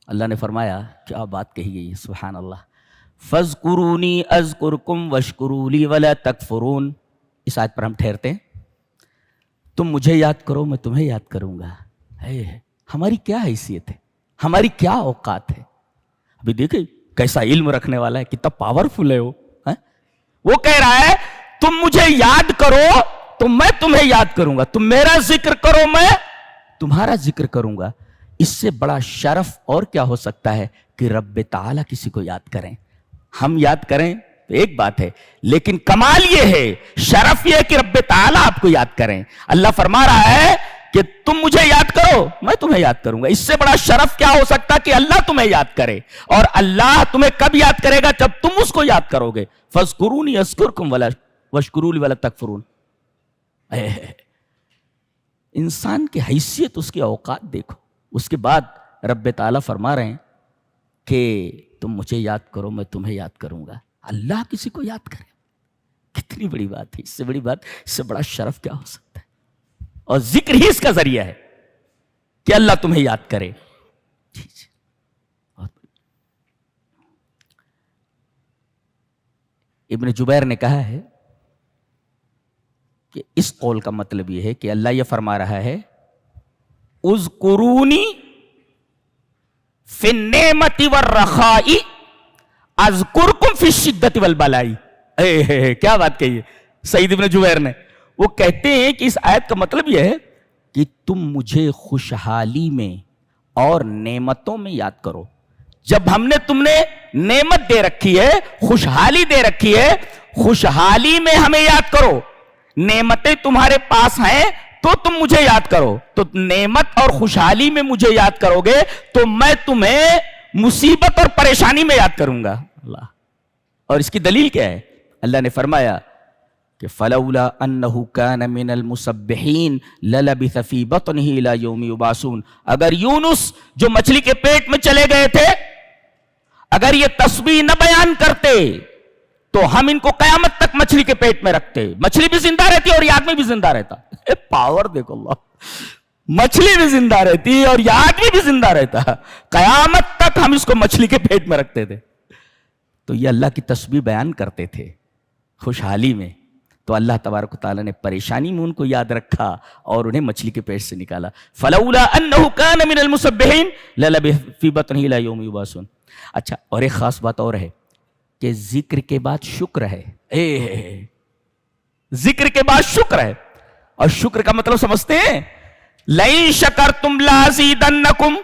اللہ نے فرمایا, کیا بات کہی گئی, سبحان اللہ, فاذکرونی اذکرکم واشکروا لی ولا تکفرون. اس آیت پر ہم ٹھہرتے ہیں. تم مجھے یاد کرو میں تمہیں یاد کروں گا. ہماری کیا حیثیت ہے, ہماری کیا اوقات ہے. ابھی دیکھیں کیسا علم رکھنے والا ہے, کتنا پاورفل ہے وہ کہہ رہا ہے تم مجھے یاد کرو تو میں تمہیں یاد کروں گا, تم میرا ذکر کرو میں تمہارا ذکر کروں گا. اس سے بڑا شرف اور کیا ہو سکتا ہے کہ رب تعالیٰ کسی کو یاد کریں. ہم یاد کریں تو ایک بات ہے, لیکن کمال یہ ہے, شرف یہ ہے کہ رب تعالیٰ آپ کو یاد کریں. اللہ فرما رہا ہے کہ تم مجھے یاد کرو میں تمہیں یاد کروں گا. اس سے بڑا شرف کیا ہو سکتا کہ اللہ تمہیں یاد کرے. اور اللہ تمہیں کب یاد کرے گا؟ جب تم اس کو یاد کرو گے. فاذکرونی اذکرکم واشکروا لی ولا تکفرون. انسان کی حیثیت, اس کی اوقات دیکھو. اس کے بعد رب تعالیٰ فرما رہے ہیں کہ تم مجھے یاد کرو میں تمہیں یاد کروں گا. اللہ کسی کو یاد کرے, کتنی بڑی بات ہے. اس سے بڑی بات, اس سے بڑا شرف کیا ہو سکتا ہے. اور ذکر ہی اس کا ذریعہ ہے کہ اللہ تمہیں یاد کرے. ابن جبیر نے کہا ہے کہ اس قول کا مطلب یہ ہے کہ اللہ یہ فرما رہا ہے اذکرونی فی النعمت والرخاء اذکرکم فی الشدۃ والبلاء. کیا بات کہی ہے سعید ابن جبیر نے. وہ کہتے ہیں کہ اس آیت کا مطلب یہ ہے کہ تم مجھے خوشحالی میں اور نعمتوں میں یاد کرو. جب ہم نے تم نے نعمت دے رکھی ہے, خوشحالی دے رکھی ہے, خوشحالی میں ہمیں یاد کرو. نعمتیں تمہارے پاس ہیں تو تم مجھے یاد کرو. تو نعمت اور خوشحالی میں مجھے یاد کرو گے تو میں تمہیں مصیبت اور پریشانی میں یاد کروں گا. اللہ. اور اس کی دلیل کیا ہے؟ اللہ نے فرمایا کہ فلولا انه كان من المسبحين للبث في بطنه الى يوم يبعثون. اگر یونس جو مچھلی کے پیٹ میں چلے گئے تھے, اگر یہ تسبیح نہ بیان کرتے تو ہم ان کو قیامت تک مچھلی کے پیٹ میں رکھتے. مچھلی بھی زندہ رہتی اور یہ آدمی بھی زندہ رہتا. پاور دیکھو اللہ, مچھلی بھی زندہ رہتی اور یہ آدمی بھی زندہ رہتا. قیامت تک ہم اس کو مچھلی کے پیٹ میں رکھتے تھے. تو یہ اللہ کی تسبیح بیان کرتے تھے خوشحالی میں, تو اللہ تبارک و تعالیٰ نے پریشانی میں ان کو یاد رکھا اور انہیں مچھلی کے پیٹ سے نکالا. فلولا انه كان من المسبحين للبث في بطنه الى يوم يبعثون. اچھا, اور ایک خاص بات اور ہے کہ ذکر کے بعد شکر ہے. ذکر کے بعد شکر ہے, اور شکر کا مطلب سمجھتے ہیں؟ لئن شکرتم لازیدنکم.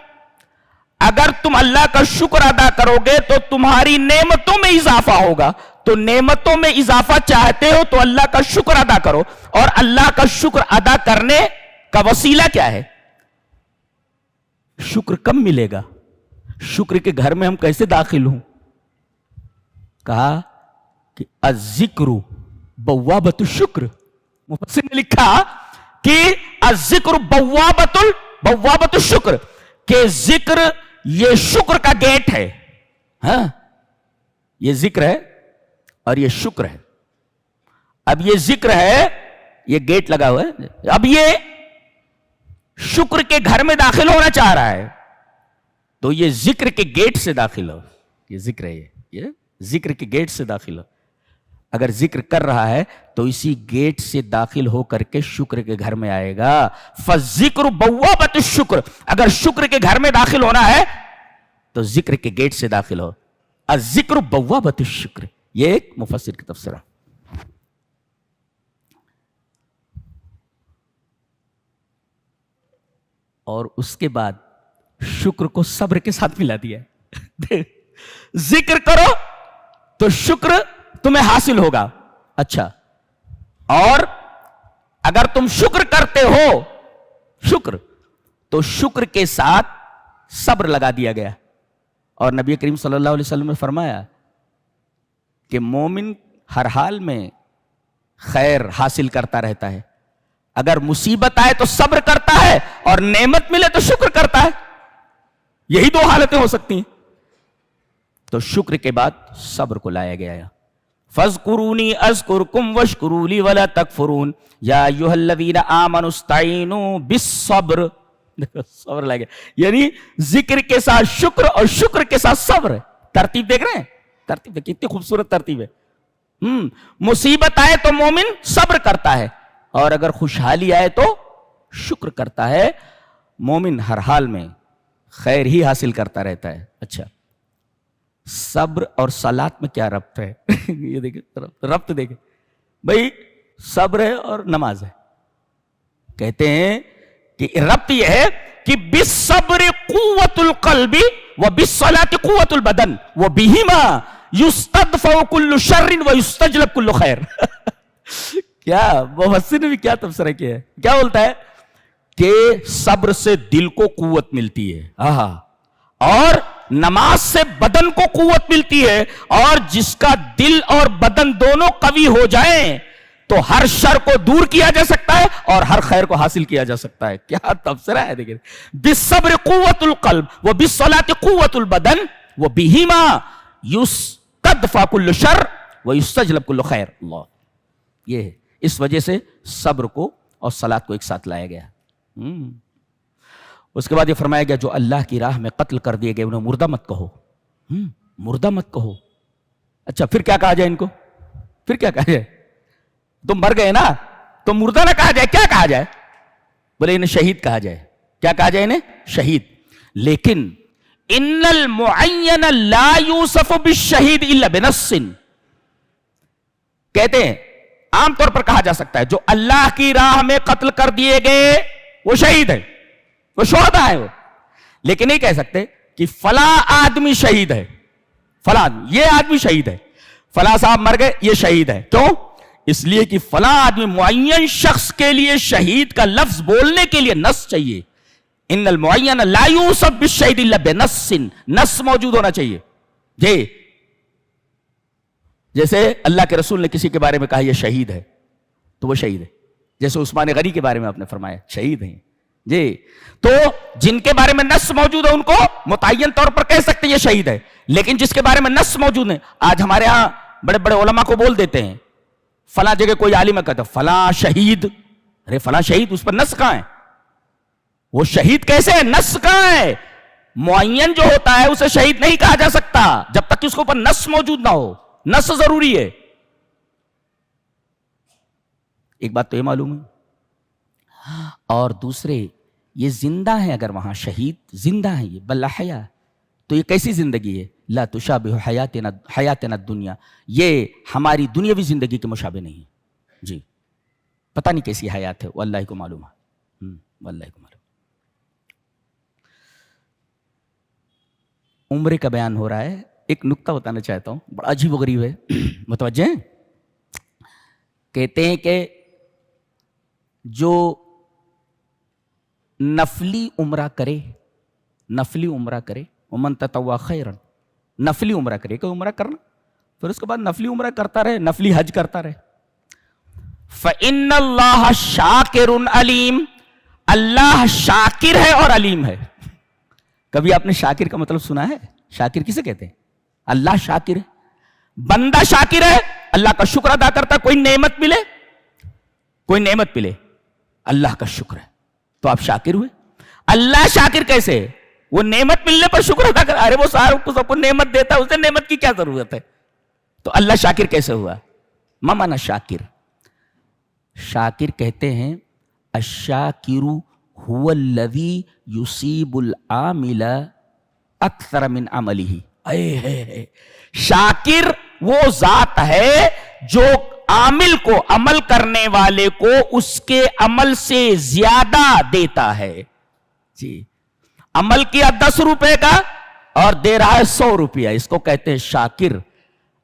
اگر تم اللہ کا شکر ادا کرو گے تو تمہاری نعمتوں میں اضافہ ہوگا. تو نعمتوں میں اضافہ چاہتے ہو تو اللہ کا شکر ادا کرو. اور اللہ کا شکر ادا کرنے کا وسیلہ کیا ہے؟ شکر کب ملے گا؟ شکر کے گھر میں ہم کیسے داخل ہوں؟ کہا کہ الذکر بوابۃ الشکر. مفسر نے لکھا کہ الذکر بوابۃ الشکر, کہ ذکر یہ شکر کا گیٹ ہے. ہاں, یہ ذکر ہے اور یہ شکر ہے. اب یہ ذکر ہے, یہ گیٹ لگا ہوا ہے, اب یہ شکر کے گھر میں داخل ہونا چاہ رہا ہے تو یہ ذکر کے گیٹ سے داخل ہو. یہ ذکر ہے, یہ ذکر کے گیٹ سے داخل ہو. اگر ذکر کر رہا ہے تو اسی گیٹ سے داخل ہو کر کے شکر کے گھر میں آئے گا. فالذکر بوابۃ الشکر, اگر شکر کے گھر میں داخل ہونا ہے تو ذکر کے گیٹ سے داخل ہو. الذکر بوابۃ الشکر, یہ ایک مفسر کی تفسیر ہے. اور اس کے بعد شکر کو صبر کے ساتھ ملا دیا. ذکر کرو تو شکر تمہیں حاصل ہوگا. اچھا, اور اگر تم شکر کرتے ہو, شکر, تو شکر کے ساتھ صبر لگا دیا گیا. اور نبی کریم صلی اللہ علیہ وسلم نے فرمایا کہ مومن ہر حال میں خیر حاصل کرتا رہتا ہے. اگر مصیبت آئے تو صبر کرتا ہے, اور نعمت ملے تو شکر کرتا ہے. یہی دو حالتیں ہو سکتی ہیں. تو شکر کے بعد صبر کو لایا گیا ہے. فاذکرونی اذکرکم واشکروا لی ولا تکفرون یا ایھا الذین آمنوا استعینوا بالصبر. صبر لایا گیا, یعنی ذکر کے ساتھ شکر اور شکر کے ساتھ صبر. ترتیب دیکھ رہے ہیں, ترتیب کتنی خوبصورت ترتیب ہے. مصیبت آئے تو مومن صبر کرتا ہے, اور اگر خوشحالی آئے تو شکر کرتا ہے. مومن ہر حال میں خیر ہی حاصل کرتا رہتا ہے. اچھا, صبر اور صلات میں کیا ربط ہے؟ یہ دیکھیں ربط دیکھیں بھائی, صبر ہے اور نماز ہے. کہتے ہیں کہ ربط یہ ہے کہ بالصبر قوت القلب وبالصلاۃ قوت البدن وبہما یستدفع کل شر ویستجلب کل خیر. کیا مفسر نے بھی کیا تفسیر کیا ہے, کیا بولتا ہے کہ صبر سے دل کو قوت ملتی ہے, اور نماز سے بدن کو قوت ملتی ہے, اور جس کا دل اور بدن دونوں قوی ہو جائیں تو ہر شر کو دور کیا جا سکتا ہے اور ہر خیر کو حاصل کیا جا سکتا ہے. کیا تفسیر ہے دیکھیں, بالصبر قوت القلب وبالصلاۃ قوت البدن وبہما یستدفع کل شر ویستجلب کل خیر. اللہ, یہ ہے. اس وجہ سے صبر کو اور صلات کو ایک ساتھ لایا گیا. اس کے بعد یہ فرمایا گیا جو اللہ کی راہ میں قتل کر دیے گئے انہیں مردہ مت کہو. مردہ مت کہو. اچھا, پھر کیا کہا جائے ان کو؟ پھر کیا کہا جائے؟ تم مر گئے نا تو مردہ نہ کہا جائے, کیا کہا جائے؟ بولے انہیں شہید کہا جائے. کیا کہا جائے انہیں؟ شہید. لیکن ان المعین لا یوصف بالشہید الا بنص, کہتے ہیں عام طور پر کہا جا سکتا ہے جو اللہ کی راہ میں قتل کر دیے گئے وہ شہید ہے, وہ شہداء ہے وہ. لیکن نہیں کہہ سکتے کہ فلاں آدمی شہید ہے, فلاں آدمی, یہ آدمی شہید ہے, فلاں صاحب مر گئے یہ شہید ہے. کیوں؟ اس لیے کہ فلاں آدمی, معین شخص کے لیے شہید کا لفظ بولنے کے لیے نص چاہیے. ان المعین لا یوصف بالشہید الا بنص, نص موجود ہونا چاہیے. جی, جیسے اللہ کے رسول نے کسی کے بارے میں کہا یہ شہید ہے تو وہ شہید ہے. جیسے عثمان غنی کے بارے میں آپ نے فرمایا شہید ہیں. جی, تو جن کے بارے میں نص موجود ہے ان کو متعین طور پر کہہ سکتے ہیں یہ شہید ہے. لیکن جس کے بارے میں نص موجود ہے, آج ہمارے ہاں بڑے بڑے علماء کو بول دیتے ہیں, فلاں جگہ کوئی عالم کہتا ہے فلاں شہید. ارے فلاں شہید, اس پر نص کہاں ہے؟ وہ شہید کیسے ہے؟ نص کہاں ہے؟ معین جو ہوتا ہے اسے شہید نہیں کہا جا سکتا جب تک کہ اس کے اوپر نص موجود نہ ہو. نص ضروری ہے. ایک بات تو یہ معلوم ہے, اور دوسرے یہ زندہ ہے. اگر وہاں شہید زندہ ہے, یہ بل احیا, تو یہ کیسی زندگی ہے؟ لا تشابہ حیاتنا الدنیا, یہ ہماری دنیاوی زندگی کے مشابہ نہیں ہے. جی, پتہ نہیں کیسی حیات ہے, وہ اللہ کو معلوم ہے. واللہ کو معلوم. عمرے کا بیان ہو رہا ہے. ایک نکتہ بتانا چاہتا ہوں, بڑا عجیب و غریب ہے, متوجہ ہیں؟ کہتے ہیں کہ جو نفلی عمرہ کرے, نفلی عمرہ کرے, ومن تطوع خیرا, نفلی عمرہ کرے, کہ عمرہ کرنا, پھر اس کے بعد نفلی عمرہ کرتا رہے, نفلی حج کرتا رہے. فإن اللہ شاکر علیم, اللہ شاکر ہے اور علیم ہے. کبھی آپ نے شاکر کا مطلب سنا ہے؟ شاکر کسے کہتے ہیں؟ اللہ شاکر ہے. بندہ شاکر ہے اللہ کا شکر ادا کرتا ہے, کوئی نعمت ملے, کوئی نعمت ملے, اللہ کا شکر ہے, تو آپ شاکر ہوئے. اللہ شاکر کیسے؟ وہ نعمت ملنے پر شکر ادا کر, ارے وہ سب کو نعمت دیتا ہے, اسے نعمت کی کیا ضرورت ہے؟ تو اللہ شاکر کیسے ہوا؟ ما معنی شاکر؟ شاکر کہتے ہیں الشاکر هو الذی یصیب العامل اکثر من عملہ. شاکر وہ ذات ہے جو عامل کو, عمل کرنے والے کو اس کے عمل سے زیادہ دیتا ہے. جی, عمل کیا 10 روپے کا اور دے رہا ہے 100 روپیہ, اس کو کہتے ہیں شاکر.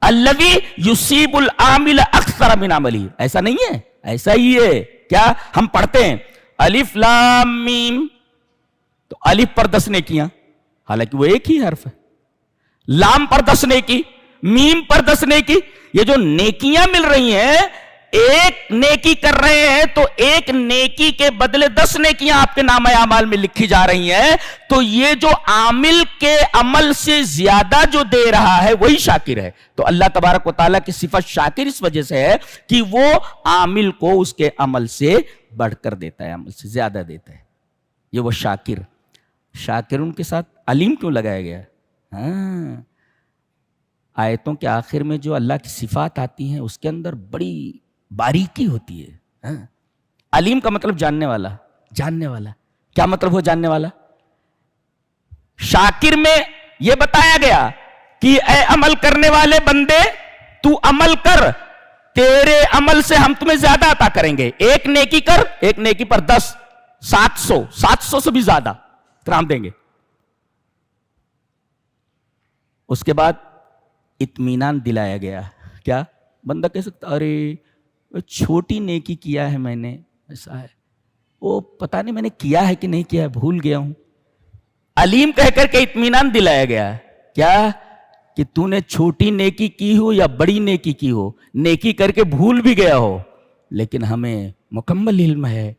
الذی یصیب العامل اکثر من عملہ, ایسا نہیں ہے, ایسا ہی ہے. کیا ہم پڑھتے ہیں الف لام میم, تو الف پر 10 نیکیاں, حالانکہ وہ ایک ہی حرف ہے. لام پر 10 نیکی, میم پر 10 نیکی. یہ جو نیکیاں مل رہی ہیں, ایک نیکی کر رہے ہیں تو ایک نیکی کے بدلے 10 نیکیاں آپ کے نامہ اعمال میں لکھی جا رہی ہیں. تو یہ جو عامل کے عمل سے زیادہ جو دے رہا ہے وہی شاکر ہے. تو اللہ تبارک و تعالیٰ کی صفت شاکر اس وجہ سے ہے کہ وہ عامل کو اس کے عمل سے بڑھ کر دیتا ہے, عمل سے زیادہ دیتا ہے. یہ وہ شاکر. شاکر ان کے ساتھ علیم کیوں لگایا گیا؟ ہاں, آیتوں کے آخر میں جو اللہ کی صفات آتی ہیں اس کے اندر بڑی باریکی ہوتی ہے. ہاں, علیم کا مطلب جاننے والا, جاننے والا. کیا مطلب ہو جاننے والا؟ شاکر میں یہ بتایا گیا کہ اے عمل کرنے والے بندے, تو عمل کر, تیرے عمل سے ہم تمہیں زیادہ عطا کریں گے. ایک نیکی کر, ایک نیکی پر 10, 700 سے بھی زیادہ ہم دیں گے. اس کے بعد اطمینان دلایا گیا. کیا بندہ کہہ سکتا ارے چھوٹی نیکی کیا ہے میں نے, ایسا ہے, وہ پتہ نہیں میں نے کیا ہے کہ نہیں کیا ہے, بھول گیا ہوں. علیم کہہ کر کے اطمینان دلایا گیا. کیا کہ تو نے چھوٹی نیکی کی ہو یا بڑی نیکی کی ہو, نیکی کر کے بھول بھی گیا ہو, لیکن ہمیں مکمل علم ہے,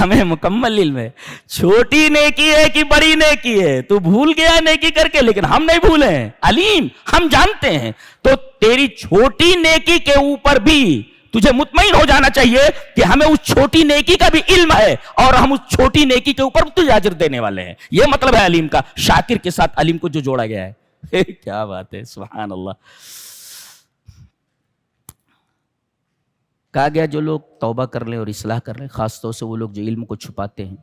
ہمیں مکمل علم ہے. چھوٹی نیکی ہے کہ بڑی نیکی ہے, تو بھول گیا نیکی کر کے, لیکن ہم نہیں بھولے ہیں. علیم, ہم جانتے ہیں. تو تیری چھوٹی نیکی کے اوپر بھی تجھے مطمئن ہو جانا چاہیے کہ ہمیں اس چھوٹی نیکی کا بھی علم ہے, اور ہم اس چھوٹی نیکی کے اوپر تجھے اجر دینے والے ہیں. یہ مطلب ہے علیم کا. شاکر کے ساتھ علیم کو جو جوڑا گیا ہے. کیا بات ہے, سبحان اللہ. کہا گیا جو لوگ توبہ کر لیں اور اصلاح کر لیں, خاص طور سے وہ لوگ جو علم کو چھپاتے ہیں,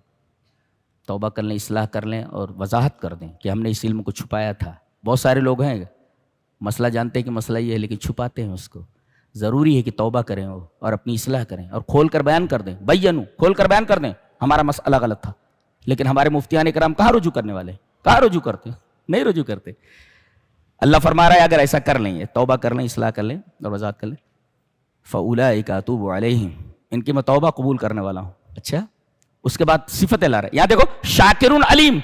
توبہ کر لیں, اصلاح کر لیں اور وضاحت کر دیں کہ ہم نے اس علم کو چھپایا تھا. بہت سارے لوگ ہیں مسئلہ جانتے ہیں کہ مسئلہ یہ ہے, لیکن چھپاتے ہیں اس کو. ضروری ہے کہ توبہ کریں وہ, اور اپنی اصلاح کریں, اور کھول کر بیان کر دیں. بینو, کھول کر بیان کر دیں ہمارا مسئلہ غلط تھا. لیکن ہمارے مفتیان کرام کہاں رجوع کرنے والے, کہاں رجوع کرتے, نہیں رجوع کرتے. اللہ فرما رہا ہے اگر ایسا کر لیں, توبہ کر لیں, اصلاح کر لیں اور وضاحت کر لیں, فَأُولَئِكَ أَتُوبُ عَلَيْهِمْ, ان کی میں توبہ قبول کرنے والا ہوں. اچھا, اس کے بعد صفتیں لا رہے. یہاں دیکھو شاکر علیم,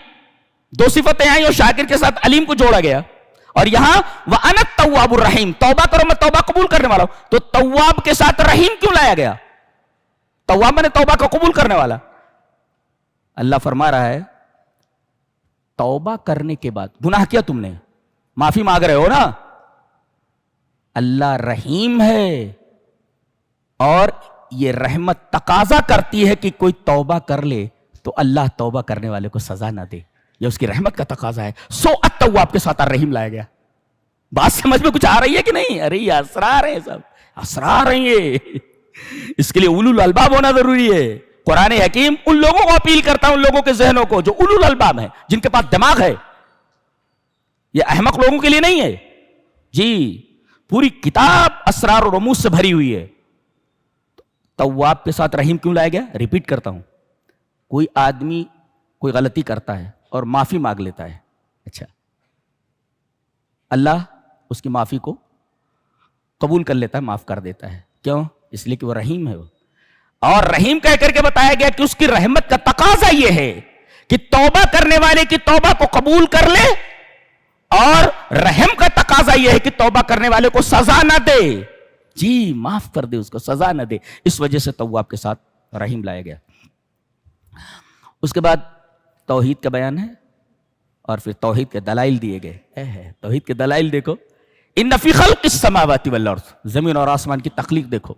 2 صفتیں آئیں اور شاکر کے ساتھ علیم کو جوڑا گیا. اور یہاں وَأَنَا التَّوَّابُ الرَّحِيمُ, توبہ کرو میں توبہ قبول کرنے والا ہوں. تو تواب کے ساتھ رحیم کیوں لایا گیا؟ تواب میں نے توبہ کو قبول کرنے والا. اللہ فرما رہا ہے توبہ کرنے کے بعد, گناہ کیا تم نے, معافی مانگ رہے ہو نا, اللہ رحیم ہے, اور یہ رحمت تقاضا کرتی ہے کہ کوئی توبہ کر لے تو اللہ توبہ کرنے والے کو سزا نہ دے. یہ اس کی رحمت کا تقاضا ہے. سو التواب کے ساتھ الرحیم لایا گیا. بات سمجھ میں کچھ آ رہی ہے کہ نہیں؟ ارے یہ اسرار ہیں, سب اسرار ہیں یہ. اس کے لیے اولو الالباب ہونا ضروری ہے. قرآن حکیم ان لوگوں کو اپیل کرتا ہے, ان لوگوں کے ذہنوں کو جو اولو الالباب ہیں, جن کے پاس دماغ ہے. یہ احمق لوگوں کے لیے نہیں ہے جی. پوری کتاب اسرار و رموز سے بھری ہوئی ہے. تواب کے ساتھ رحیم کیوں لایا گیا؟ ریپیٹ کرتا ہوں, کوئی آدمی کوئی غلطی کرتا ہے اور معافی مانگ لیتا ہے. اچھا, اللہ اس کی معافی کو قبول کر لیتا ہے, معاف کر دیتا ہے. کیوں؟ اس لیے کہ وہ رحیم ہے. وہ اور رحیم کہہ کر کے بتایا گیا کہ اس کی رحمت کا تقاضا یہ ہے کہ توبہ کرنے والے کی توبہ کو قبول کر لے, اور رحم کا تقاضا یہ ہے کہ توبہ کرنے والے کو سزا نہ دے. جی, معاف کر دے, اس کو سزا نہ دے. اس وجہ سے تواب کے ساتھ رحیم لایا گیا. اس کے بعد توحید کا بیان ہے, اور پھر توحید کے دلائل دیے گئے. توحید کے دلائل دیکھو ان فی خلق السماوات والارض، زمین اور آسمان کی تخلیق دیکھو.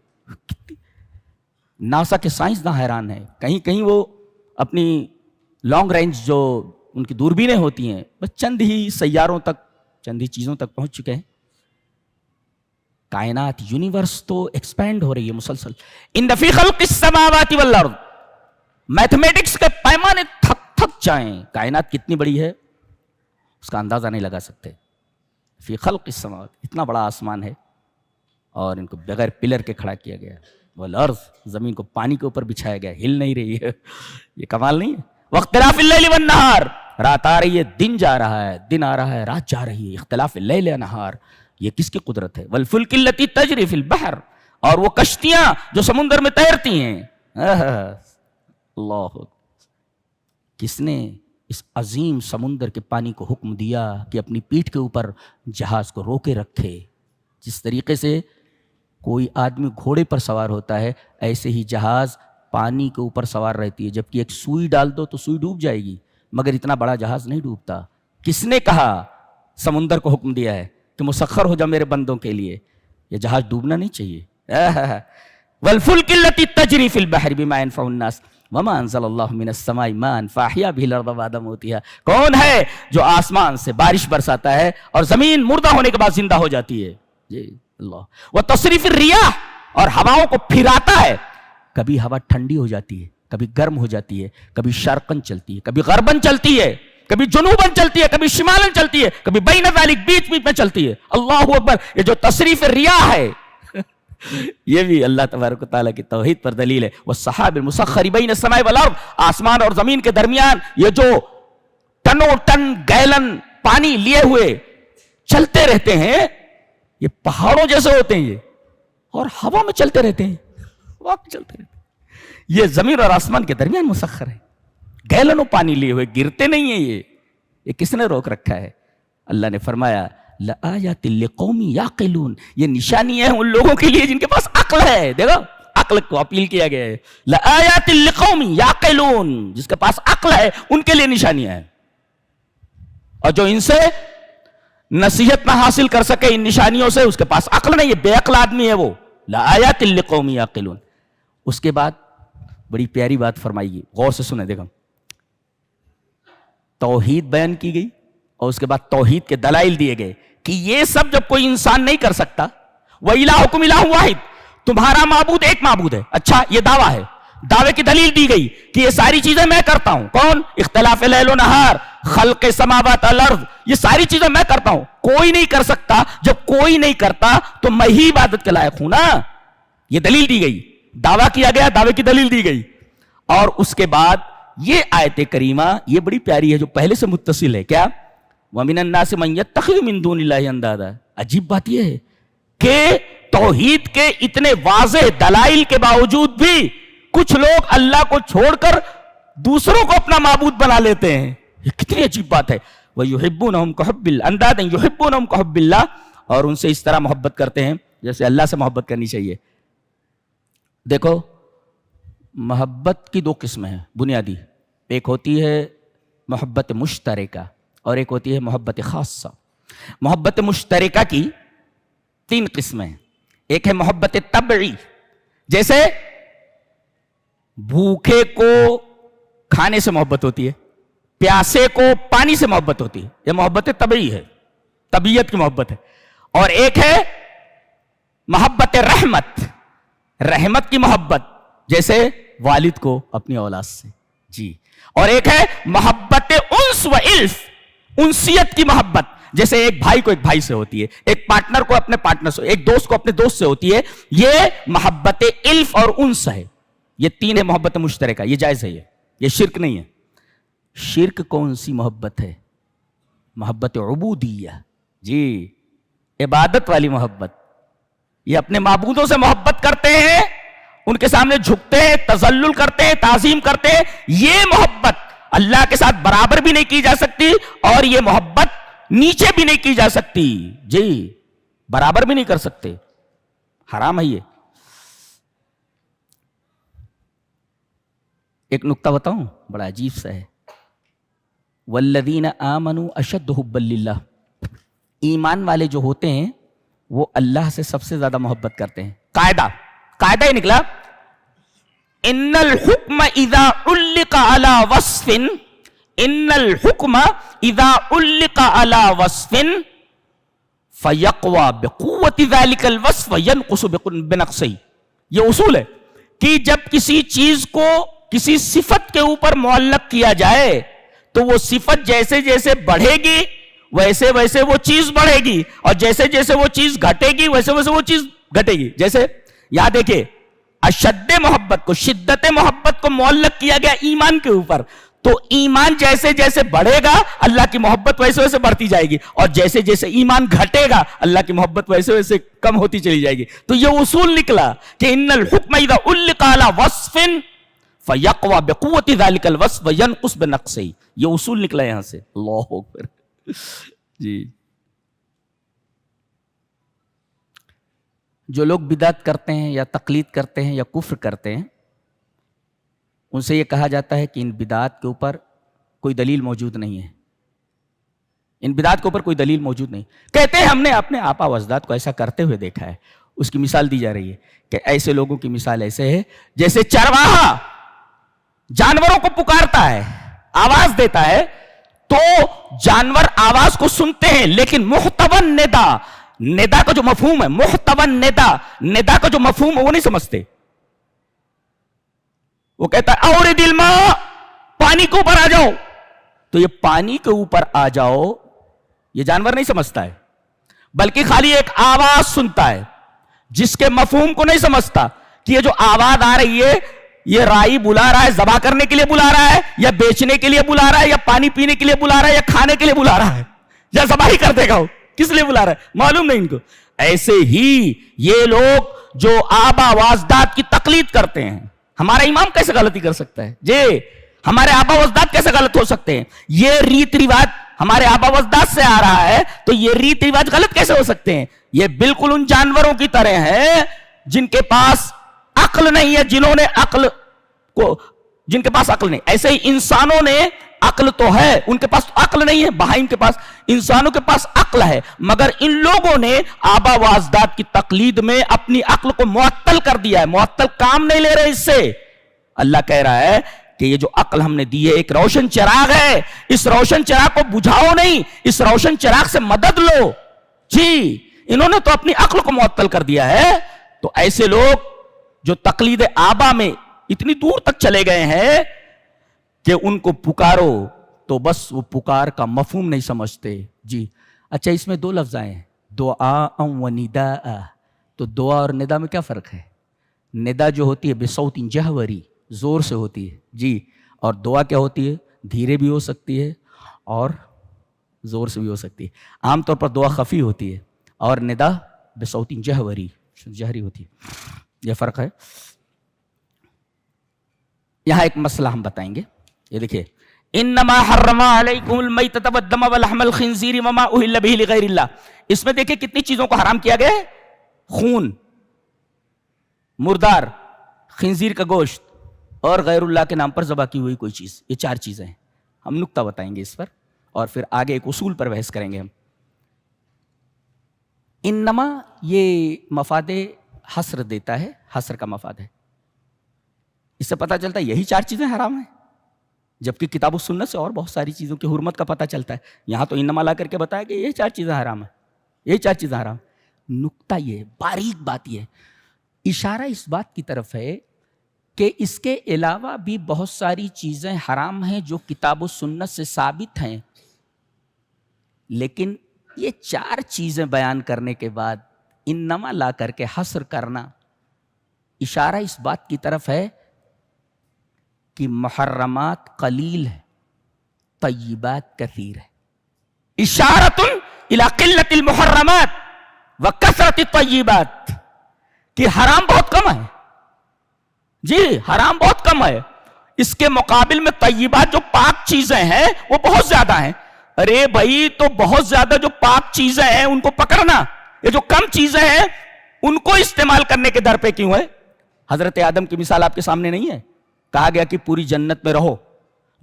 ناسا کے سائنسداں حیران ہیں. کہیں کہیں وہ اپنی لانگ رینج جو ان کی دوربینیں ہوتی ہیں بس چند ہی سیاروں تک، چند ہی چیزوں تک پہنچ چکے ہیں. کائنات، یونیورس تو ایکسپینڈ ہو رہی ہے مسلسل. ان فی خلق السماوات والارض، میتھمیٹکس کے پیمانے تھک جائیں، کائنات کتنی بڑی ہے اس کا اندازہ نہیں لگا سکتے. فی خلق السماوات، اتنا بڑا آسمان ہے اور ان کو بغیر پلر کے کھڑا کیا گیا. والارض، زمین کو پانی کے اوپر بچھایا گیا، ہل نہیں رہی ہے. یہ کمال نہیں ہے؟ واختلاف اللیل والنہار، رات آ رہی ہے دن جا رہا ہے، دن آ رہا ہے رات جا رہی ہے. اختلاف اللیل والنہار، یہ کس کی قدرت ہے؟ والفلک التی تجری فی البحر، اور وہ کشتیاں جو سمندر میں تیرتی ہیں. اللہ، کس نے اس عظیم سمندر کے پانی کو حکم دیا کہ اپنی پیٹھ کے اوپر جہاز کو روکے رکھے؟ جس طریقے سے کوئی آدمی گھوڑے پر سوار ہوتا ہے ایسے ہی جہاز پانی کے اوپر سوار رہتی ہے. جبکہ ایک سوئی ڈال دو تو سوئی ڈوب جائے گی، مگر اتنا بڑا جہاز نہیں ڈوبتا. کس نے کہا، سمندر کو حکم دیا ہے کہ مسخر ہو جا میرے بندوں کے لیے، یہ جہاز ڈوبنا نہیں چاہیے. والفلک التی تجری فی البحر بما ينفع الناس وما انزل اللہ من السماء ماء فاحیا به الارض بعد موتها. کون ہے جو آسمان سے بارش برساتا ہے اور زمین مردہ ہونے کے بعد زندہ ہو جاتی ہے؟ جی اللہ. وتصریف الریاح، اور ہواؤں کو پھراتا ہے. کبھی ہوا ٹھنڈی ہو جاتی ہے، کبھی گرم ہو جاتی ہے، کبھی شرقن چلتی ہے، کبھی غربن چلتی ہے، کبھی جنوبن چلتی ہے، کبھی شمالن چلتی ہے، کبھی بین ذالک، بیچ بیچ میں چلتی ہے. اللہ اکبر. یہ جو تصریف الریاح ہے یہ بھی اللہ تبارک و تعالیٰ کی توحید پر دلیل ہے. والسحاب المسخر بین السماء والارض، آسمان اور زمین کے درمیان یہ جو ٹنوں ٹن گیلن پانی لیے ہوئے چلتے رہتے ہیں، یہ پہاڑوں جیسے ہوتے ہیں یہ، اور ہوا میں چلتے رہتے ہیں، وقت چلتے رہتے ہیں. یہ زمین اور آسمان کے درمیان مسخر ہے. گیلنوں پانی لیے ہوئے، گرتے نہیں ہیں. یہ کس نے روک رکھا ہے؟ اللہ نے فرمایا لآیات لقوم یعقلون، یہ نشانی ہے ان لوگوں کے لیے جن کے پاس عقل ہے. دیکھو عقل کو اپیل کیا گیا ہے. لآیات لقوم یعقلون، جس کے پاس عقل ہے ان کے لیے نشانیاں ہیں. اور جو ان سے نصیحت نہ حاصل کر سکے ان نشانیوں سے، اس کے پاس عقل نہیں ہے، بے عقل آدمی ہے وہ. لآیات لقوم یعقلون. اس کے بعد بڑی پیاری بات فرمائی گئی، غور سے سنیں. دیکھو توحید بیان کی گئی اور اس کے بعد توحید کے دلائل دیے گئے کہ یہ سب جب کوئی انسان نہیں کر سکتا. وَإِلَٰهُكُمْ إِلَٰهٌ وَاحِدٌ، تمہارا معبود ایک معبود ہے. اچھا یہ دعویٰ ہے، دعوے کی دلیل دی گئی کہ یہ ساری چیزیں میں کرتا ہوں. کون؟ اختلاف اللیل و نہار، خلق السماوات والارض، یہ ساری چیزیں میں کرتا ہوں. کوئی نہیں کر سکتا. جب کوئی نہیں کرتا تو میں ہی عبادت کے لائق ہوں نا. یہ دلیل دی گئی، دعویٰ کیا گیا، دعوے کی دلیل دی گئی. اور اس کے بعد یہ آیت کریمہ یہ بڑی پیاری ہے جو پہلے سے متصل ہے. کیا؟ وَمِنَ النَّاسِ مَن يَتَّخِذُ مِن دُونِ اللَّهِ أَندَادًا. عجیب بات یہ ہے کہ توحید کے اتنے واضح دلائل کے باوجود بھی کچھ لوگ اللہ کو چھوڑ کر دوسروں کو اپنا معبود بنا لیتے ہیں. یہ کتنی عجیب بات ہے. وَيُحِبُّونَهُمْ كَحُبِّ الْأَندَادٍ يُحِبُّونَهُمْ كَحُبِّ اللَّهِ، اور ان سے اس طرح محبت کرتے ہیں جیسے اللہ سے محبت کرنی چاہیے. دیکھو محبت کی دو قسمیں ہیں بنیادی. ایک ہوتی ہے محبت مشترکہ اور ایک ہوتی ہے محبت خاصہ. محبت مشترکہ کی تین قسمیں ہیں. ایک ہے محبت طبعی، جیسے بھوکے کو کھانے سے محبت ہوتی ہے، پیاسے کو پانی سے محبت ہوتی ہے. یہ محبت طبعی ہے، طبیعت کی محبت ہے. اور ایک ہے محبت رحمت، رحمت کی محبت، جیسے والد کو اپنی اولاد سے. جی. اور ایک ہے محبت انس و الف، انسیت کی محبت، جیسے ایک بھائی کو ایک بھائی سے ہوتی ہے، ایک پارٹنر کو اپنے پارٹنر سے، ایک دوست کو اپنے دوست سے ہوتی ہے. یہ محبت الف اور انس ہے. یہ تین ہے محبت مشترکہ. یہ جائز ہے، یہ شرک نہیں ہے. شرک کون سی محبت ہے؟ محبت عبودیہ. جی، عبادت والی محبت. یہ اپنے معبودوں سے محبت کرتے ہیں، ان کے سامنے جھکتے ہیں، تذلل کرتے ہیں، تعظیم کرتے ہیں. یہ محبت اللہ کے ساتھ برابر بھی نہیں کی جا سکتی اور یہ محبت نیچے بھی نہیں کی جا سکتی. جی، برابر بھی نہیں کر سکتے، حرام ہے یہ. ایک نکتہ بتاؤں، بڑا عجیب سا ہے. والذین آمنوا اشد حبا للہ، ایمان والے جو ہوتے ہیں وہ اللہ سے سب سے زیادہ محبت کرتے ہیں. قاعدہ ہی نکلا, ان الحکم اذا علق علی وصف, ان الحکم اذا علق علی وصف فیقوی بقوت ذلک الوصف ینقص بنقصہ. یہ اصول ہے کہ جب کسی چیز کو کسی صفت کے اوپر معلق کیا جائے تو وہ صفت جیسے جیسے بڑھے گی ویسے ویسے وہ چیز بڑھے گی, اور جیسے جیسے وہ چیز گھٹے گی ویسے ویسے وہ چیز گھٹے گی. جیسے یہاں دیکھیں, اشد محبت کو, شدت محبت کو معلق کیا گیا ایمان کے اوپر, تو ایمان جیسے جیسے بڑھے گا اللہ کی محبت ویسے ویسے بڑھتی جائے گی, اور جیسے جیسے ایمان گھٹے گا اللہ کی محبت ویسے ویسے کم ہوتی چلی جائے گی. تو یہ اصول نکلا کہ ان الحکم اذا علق علی وصف فیقوی بقوت ذلک الوصف ینقص بنقصہ. یہ اصول نکلا یہاں سے. اللہ اکبر. جی, جو لوگ بدعت کرتے ہیں یا تقلید کرتے ہیں یا کفر کرتے ہیں, ان سے یہ کہا جاتا ہے کہ ان بدعات کے اوپر کوئی دلیل موجود نہیں ہے. ان بدعات کے اوپر کوئی دلیل موجود نہیں. کہتے ہیں ہم نے اپنے آپا و اجداد کو ایسا کرتے ہوئے دیکھا ہے. اس کی مثال دی جا رہی ہے کہ ایسے لوگوں کی مثال ایسے ہے جیسے چرواہا جانوروں کو پکارتا ہے, آواز دیتا ہے, تو جانور آواز کو سنتے ہیں لیکن محتون ندا, ندا کا جو مفہوم ہے, محتون ندا, ندا کا جو مفہوم ہے وہ نہیں سمجھتے. وہ کہتا ہے اور دل ماں, پانی کے اوپر آ جاؤ, تو یہ پانی کے اوپر آ جاؤ یہ جانور نہیں سمجھتا ہے, بلکہ خالی ایک آواز سنتا ہے جس کے مفہوم کو نہیں سمجھتا کہ یہ جو آواز آ رہی ہے یہ رائی بلا رہا ہے, ذبح کرنے کے لیے بلا رہا ہے, یا بیچنے کے لیے بلا رہا ہے, یا پانی پینے کے لیے بلا رہا ہے, یا کھانے کے لیے بلا رہا ہے, یا ذبح ہی کر دے گا, کس لیے بلا رہا ہے معلوم نہیں ان کو. ایسے ہی یہ لوگ جو آبا و اجداد کی تقلید کرتے ہیں, ہمارا امام کیسے غلطی کر سکتا ہے جی, ہمارے آبا و اجداد کیسے غلط ہو سکتے ہیں, یہ ریت رواج ہمارے آبا و اجداد سے آ رہا ہے تو یہ ریت رواج غلط کیسے ہو سکتے ہیں. یہ بالکل ان جانوروں کی طرح ہے جن کے پاس عقل نہیں ہے, جن کے پاس عقل نہیں. ایسے ہی انسانوں نے عقل تو ہے, ان کے پاس عقل نہیں ہے, بہائم کے پاس, انسانوں کے پاس عقل ہے, مگر ان لوگوں نے آبا و اجداد کی تقلید میں اپنی عقل کو معطل کر دیا ہے, معطل کام نہیں لے رہے اس سے. اللہ کہہ رہا ہے کہ یہ جو عقل ہم نے دی ہے ایک روشن چراغ ہے, اس روشن چراغ کو بجھاؤ نہیں, اس روشن چراغ سے مدد لو. جی, انہوں نے تو اپنی عقل کو معطل کر دیا ہے. تو ایسے لوگ جو تقلید آبا میں اتنی دور تک چلے گئے ہیں کہ ان کو پکارو تو بس وہ پکار کا مفہوم نہیں سمجھتے. جی اچھا, اس میں دو لفظ آئے ہیں, دعا و نداء. تو دعا اور ندا میں کیا فرق ہے؟ ندا جو ہوتی ہے بصوت جہوری, زور سے ہوتی ہے جی, اور دعا کیا ہوتی ہے, دھیرے بھی ہو سکتی ہے اور زور سے بھی ہو سکتی ہے. عام طور پر دعا خفی ہوتی ہے اور ندا بصوت جہوری, جہری ہوتی ہے. یہ فرق ہے. یہاں ایک مسئلہ ہم بتائیں گے, یہ دیکھیں, انما حرم علیکم المیتۃ والدم ولحم الخنزیر وما اہل بہ لغیر اللہ. اس میں دیکھیں کتنی چیزوں کو حرام کیا گیا ہے, خون, مردار, خنزیر کا گوشت اور غیر اللہ کے نام پر ذبح کی ہوئی کوئی چیز. یہ چار چیزیں ہیں. ہم نکتہ بتائیں گے اس پر اور پھر آگے ایک اصول پر بحث کریں گے ہم. انما یہ مفاد حصر دیتا ہے, حصر کا مفاد ہے. اس سے پتہ چلتا ہے یہی چار چیزیں حرام ہیں, جبکہ کتاب و سنت سے اور بہت ساری چیزوں کی حرمت کا پتہ چلتا ہے. یہاں تو انما لا کر کے بتایا کہ یہ چار چیزیں حرام ہیں, یہی چار چیزیں حرام. نکتہ یہ باریک بات یہ, اشارہ اس بات کی طرف ہے کہ اس کے علاوہ بھی بہت ساری چیزیں حرام ہیں جو کتاب و سنت سے ثابت ہیں, لیکن یہ چار چیزیں بیان کرنے کے بعد انما لا کر کے حصر کرنا اشارہ اس بات کی طرف ہے کہ محرمات قلیل ہے, طیبات کثیر ہے. اشارۃ الی قلۃ المحرمات وکثرۃ الطیبات, کہ حرام بہت کم ہے. جی حرام بہت کم ہے, اس کے مقابل میں طیبات جو پاک چیزیں ہیں وہ بہت زیادہ ہیں. ارے بھائی, تو بہت زیادہ جو پاک چیزیں ہیں ان کو پکڑنا, یہ جو کم چیزیں ہیں ان کو استعمال کرنے کے در پہ کیوں ہے؟ حضرت آدم کی مثال آپ کے سامنے نہیں ہے؟ کہا گیا کہ پوری جنت میں رہو,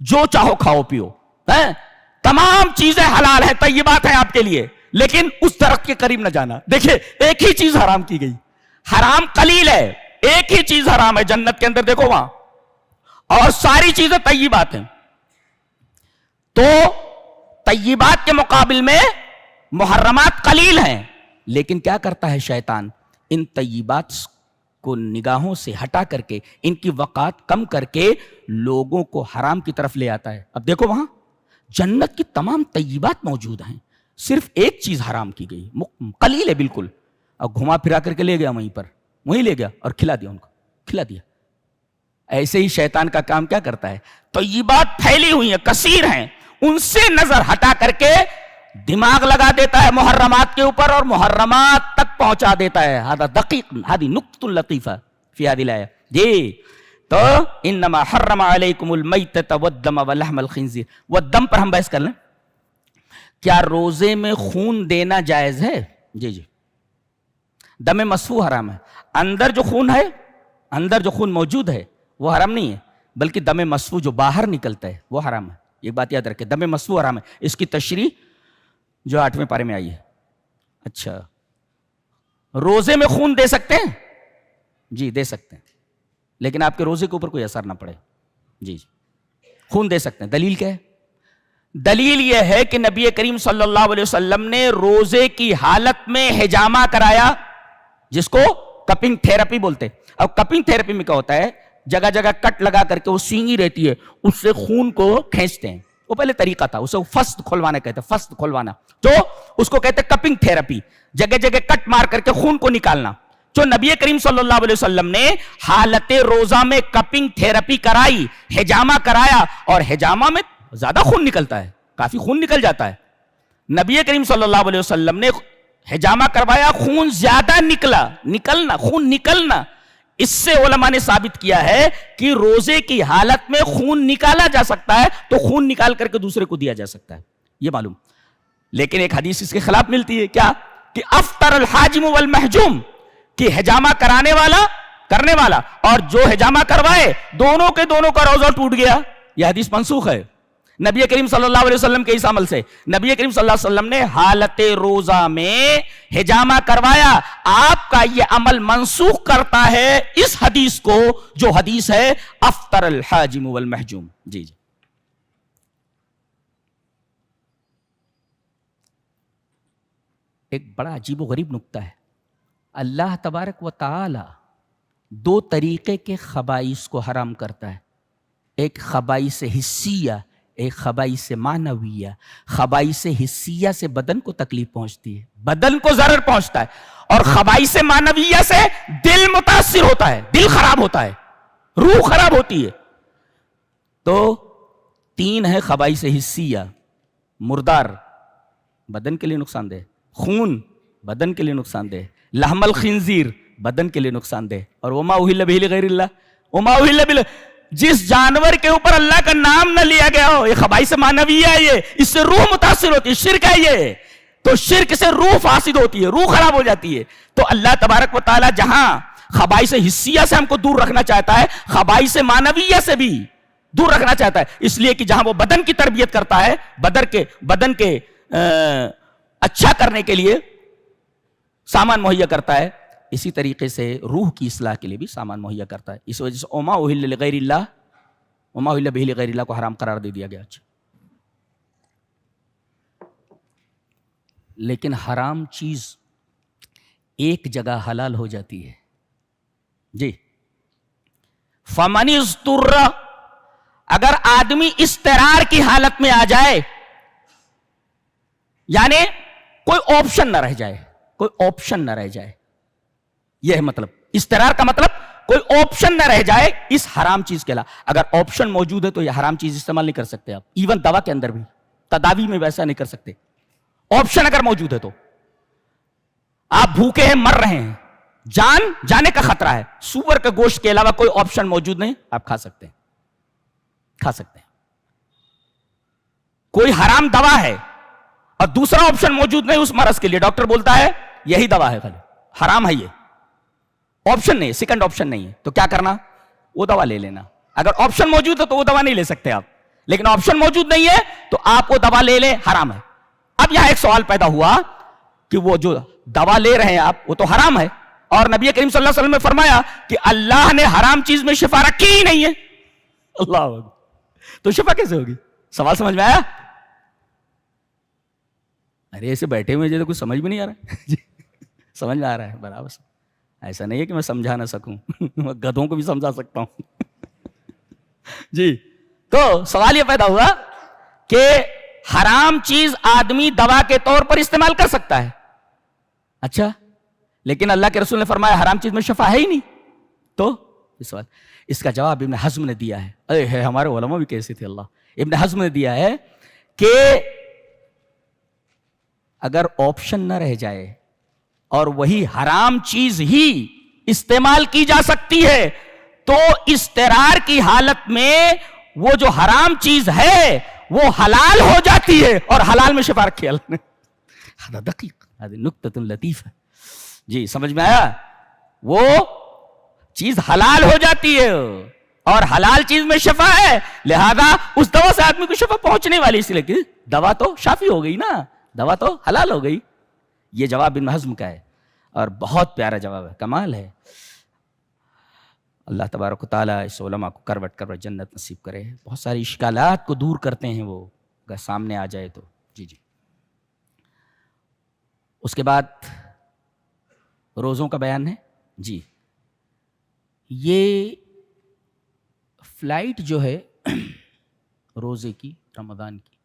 جو چاہو کھاؤ پیو, تمام چیزیں حلال ہیں, طیبات ہیں آپ کے لیے, لیکن اس درخت کے قریب نہ جانا. دیکھیں ایک ہی چیز حرام کی گئی, حرام قلیل ہے, ایک ہی چیز حرام ہے جنت کے اندر, دیکھو وہاں, اور ساری چیزیں طیبات ہیں. تو طیبات کے مقابل میں محرمات قلیل ہیں, لیکن کیا کرتا ہے شیطان, ان طیبات کو نگاہوں سے ہٹا کر کے, ان کی وقعت کم کر کے لوگوں کو حرام کی طرف لے آتا ہے. اب دیکھو وہاں جنت کی تمام طیبات موجود ہیں, صرف ایک چیز حرام کی گئی, قلیل ہے بالکل, اب گھما پھرا کر کے لے گیا وہیں پر, وہیں لے گیا اور کھلا دیا ان کو, کھلا دیا. ایسے ہی شیطان کا کام کیا کرتا ہے, طیبات پھیلی ہوئی ہیں, کثیر ہیں, ان سے نظر ہٹا کر کے دماغ لگا دیتا ہے محرمات کے اوپر اور محرمات تک پہنچا دیتا ہے. ہذا دقیق, ہذه نکتۃ لطیفہ فی هذه الآیہ. جی تو انما حرم علیکم المیتۃ والدم ولحم الخنزیر. والدم پر ہم بحث کر لیں, کیا روزے میں خون دینا جائز ہے؟ جی جی, دم مسفوح حرام ہے. اندر جو خون ہے, اندر جو خون موجود ہے وہ حرام نہیں ہے, بلکہ دم مسفوح جو باہر نکلتا ہے وہ حرام ہے. یہ بات یاد رکھیں, دم مسفوح حرام ہے. اس کی تشریح جو 8ویں پارے میں آئی ہے. اچھا, روزے میں خون دے سکتے ہیں؟ جی دے سکتے ہیں, لیکن آپ کے روزے کے اوپر کوئی اثر نہ پڑے. جی خون دے سکتے ہیں. دلیل کیا ہے؟ دلیل یہ ہے کہ نبی کریم صلی اللہ علیہ وسلم نے روزے کی حالت میں حجامہ کرایا, جس کو کپنگ تھراپی بولتے. اب کپنگ تھراپی میں کیا ہوتا ہے, جگہ جگہ کٹ لگا کر کے وہ سینگی رہتی ہے, اس سے خون کو کھینچتے ہیں. وہ پہلے طریقہ تھا, اسے فسٹ کھلوانا کہتے ہیں, فسٹ کھلوانا, جو اس کو کہتے ہیں کپنگ تھراپی, جگہ جگہ کٹ مار کر کے خون کو نکالنا. جو نبی کریم صلی اللہ علیہ وسلم نے حالت روزہ میں کپنگ تھراپی کرائی, حجامہ کرایا, اور حجامہ میں زیادہ خون نکلتا ہے, کافی خون نکل جاتا ہے. نبی کریم صلی اللہ علیہ وسلم نے حجامہ کروایا, خون زیادہ نکلنا, خون نکلنا. اس سے علماء نے ثابت کیا ہے کہ روزے کی حالت میں خون نکالا جا سکتا ہے, تو خون نکال کر کے دوسرے کو دیا جا سکتا ہے, یہ معلوم. لیکن ایک حدیث اس کے خلاف ملتی ہے, کیا کہ افطر الحاجم والمحجوم, کہ حجامہ کرنے والا اور جو حجامہ کروائے دونوں کے دونوں کا روزہ ٹوٹ گیا. یہ حدیث منسوخ ہے نبی کریم صلی اللہ علیہ وسلم کے اس عمل سے. نبی کریم صلی اللہ علیہ وسلم نے حالت روزہ میں حجامہ کروایا. آپ کا یہ عمل منسوخ کرتا ہے اس حدیث کو, جو حدیث ہے افطر الحاجم والمحجوم. جی جی, ایک بڑا عجیب و غریب نکتہ ہے. اللہ تبارک و تعالی 2 طریقے کے خبائث کو حرام کرتا ہے, ایک خبائث حسیہ, ایک خبائث معنویہ. خبائث حسیہ سے بدن کو تکلیف پہنچتی ہے, بدن کو ضرر پہنچتا ہے, اور خبائث معنویہ سے دل متاثر ہوتا ہے, دل خراب ہوتا ہے, روح خراب ہوتی ہے. تو 3 ہے خبائث حسیہ. مردار بدن کے لیے نقصان دہ, خون بدن کے لیے نقصان دہ, لحم الخنزیر بدن کے لیے نقصان دہ, اور وما اہل بہ لغیر اللہ, وما اہل بہ, جس جانور کے اوپر اللہ کا نام نہ لیا گیا ہو, یہ خبائث معنویہ ہے, یہ اس سے روح متاثر ہوتی ہے, شرک ہے یہ. تو شرک سے روح فاسد ہوتی ہے, روح خراب ہو جاتی ہے. تو اللہ تبارک و تعالی جہاں خبائث حسیہ سے ہم کو دور رکھنا چاہتا ہے, خبائث معنویہ سے بھی دور رکھنا چاہتا ہے, اس لیے کہ جہاں وہ بدن کی تربیت کرتا ہے, بدن کے اچھا کرنے کے لیے سامان مہیا کرتا ہے, اسی طریقے سے روح کی اصلاح کے لیے بھی سامان مہیا کرتا ہے. اس وجہ سے وما اہل لغیر اللہ, وما اہل بہ لغیر اللہ کو حرام قرار دے دیا گیا. لیکن حرام چیز ایک جگہ حلال ہو جاتی ہے. جی, فمن اضطر, اگر آدمی اضطرار کی حالت میں آ جائے, یعنی کوئی آپشن نہ رہ جائے, کوئی آپشن نہ رہ جائے, یہ ہے مطلب. اضطرار کا مطلب کوئی آپشن نہ رہ جائے اس حرام چیز کے علاوہ. اگر آپشن موجود ہے تو یہ حرام چیز استعمال نہیں کر سکتے آپ. ایون دوا کے اندر بھی, تداوی میں ویسا نہیں کر سکتے. آپشن اگر موجود ہے تو آپ بھوکے ہیں, مر رہے ہیں, جان جانے کا خطرہ ہے, سور کے گوشت کے علاوہ کوئی آپشن موجود نہیں, آپ کھا سکتے ہیں, کھا سکتے ہیں. کوئی حرام دوا ہے اور دوسرا آپشن موجود نہیں اس مرض کے لیے, ڈاکٹر بولتا ہے یہی دوا ہے, خالی حرام ہے, یہ آپشن نہیں, سیکنڈ آپشن نہیں ہے, تو کیا کرنا, وہ دوا لے لینا. اگر آپشن موجود ہے تو وہ دوا نہیں لے سکتے آپ, لیکن آپشن موجود نہیں ہے تو آپ وہ دوا لے لیں, حرام ہے. اب یہاں ایک سوال پیدا ہوا کہ وہ جو دوا لے رہے ہیں آپ وہ تو حرام ہے، اور نبی کریم صلی اللہ علیہ وسلم نے فرمایا کہ اللہ نے حرام چیز میں شفا رکھی ہی نہیں ہے. اللہ اکبر. تو شفا کیسے ہوگی؟ سوال سمجھ میں آیا؟ ارے ایسے بیٹھے ہوئے جیسے کچھ سمجھ بھی نہیں آ رہا ہے. سمجھ میں آ رہا ہے برابر. ایسا نہیں ہے کہ میں سمجھا نہ سکوں، میں گدھوں کو بھی سمجھا سکتا ہوں. جی تو سوال یہ پیدا ہوا کہ حرام چیز آدمی دوا کے طور پر استعمال کر سکتا ہے. اچھا لیکن اللہ کے رسول نے فرمایا حرام چیز میں شفا ہے ہی نہیں. تو سوال اس کا جواب ابن حزم نے دیا ہے. ارے ہمارے علماء بھی کیسے تھے. اللہ ابن حزم نے دیا ہے کہ اگر آپشن نہ رہ جائے اور وہی حرام چیز ہی استعمال کی جا سکتی ہے تو اضطرار کی حالت میں وہ جو حرام چیز ہے وہ حلال ہو جاتی ہے، اور حلال میں شفا رکھی اللہ نے. دقیق نکتۃ لطیفہ. جی سمجھ میں آیا؟ وہ چیز حلال ہو جاتی ہے اور حلال چیز میں شفا ہے، لہذا اس دوا سے آدمی کو شفا پہنچنے والی، اس لیے کہ دوا تو شافی ہو گئی نا، دوا تو حلال ہو گئی. یہ جواب ابن حزم کا ہے اور بہت پیارا جواب ہے، کمال ہے. اللہ تبارک و تعالیٰ اس علماء کو کروٹ کروٹ جنت نصیب کرے. بہت ساری اشکالات کو دور کرتے ہیں وہ، اگر سامنے آ جائے تو. جی اس کے بعد روزوں کا بیان ہے. جی یہ فلائٹ جو ہے روزے کی، رمضان کی،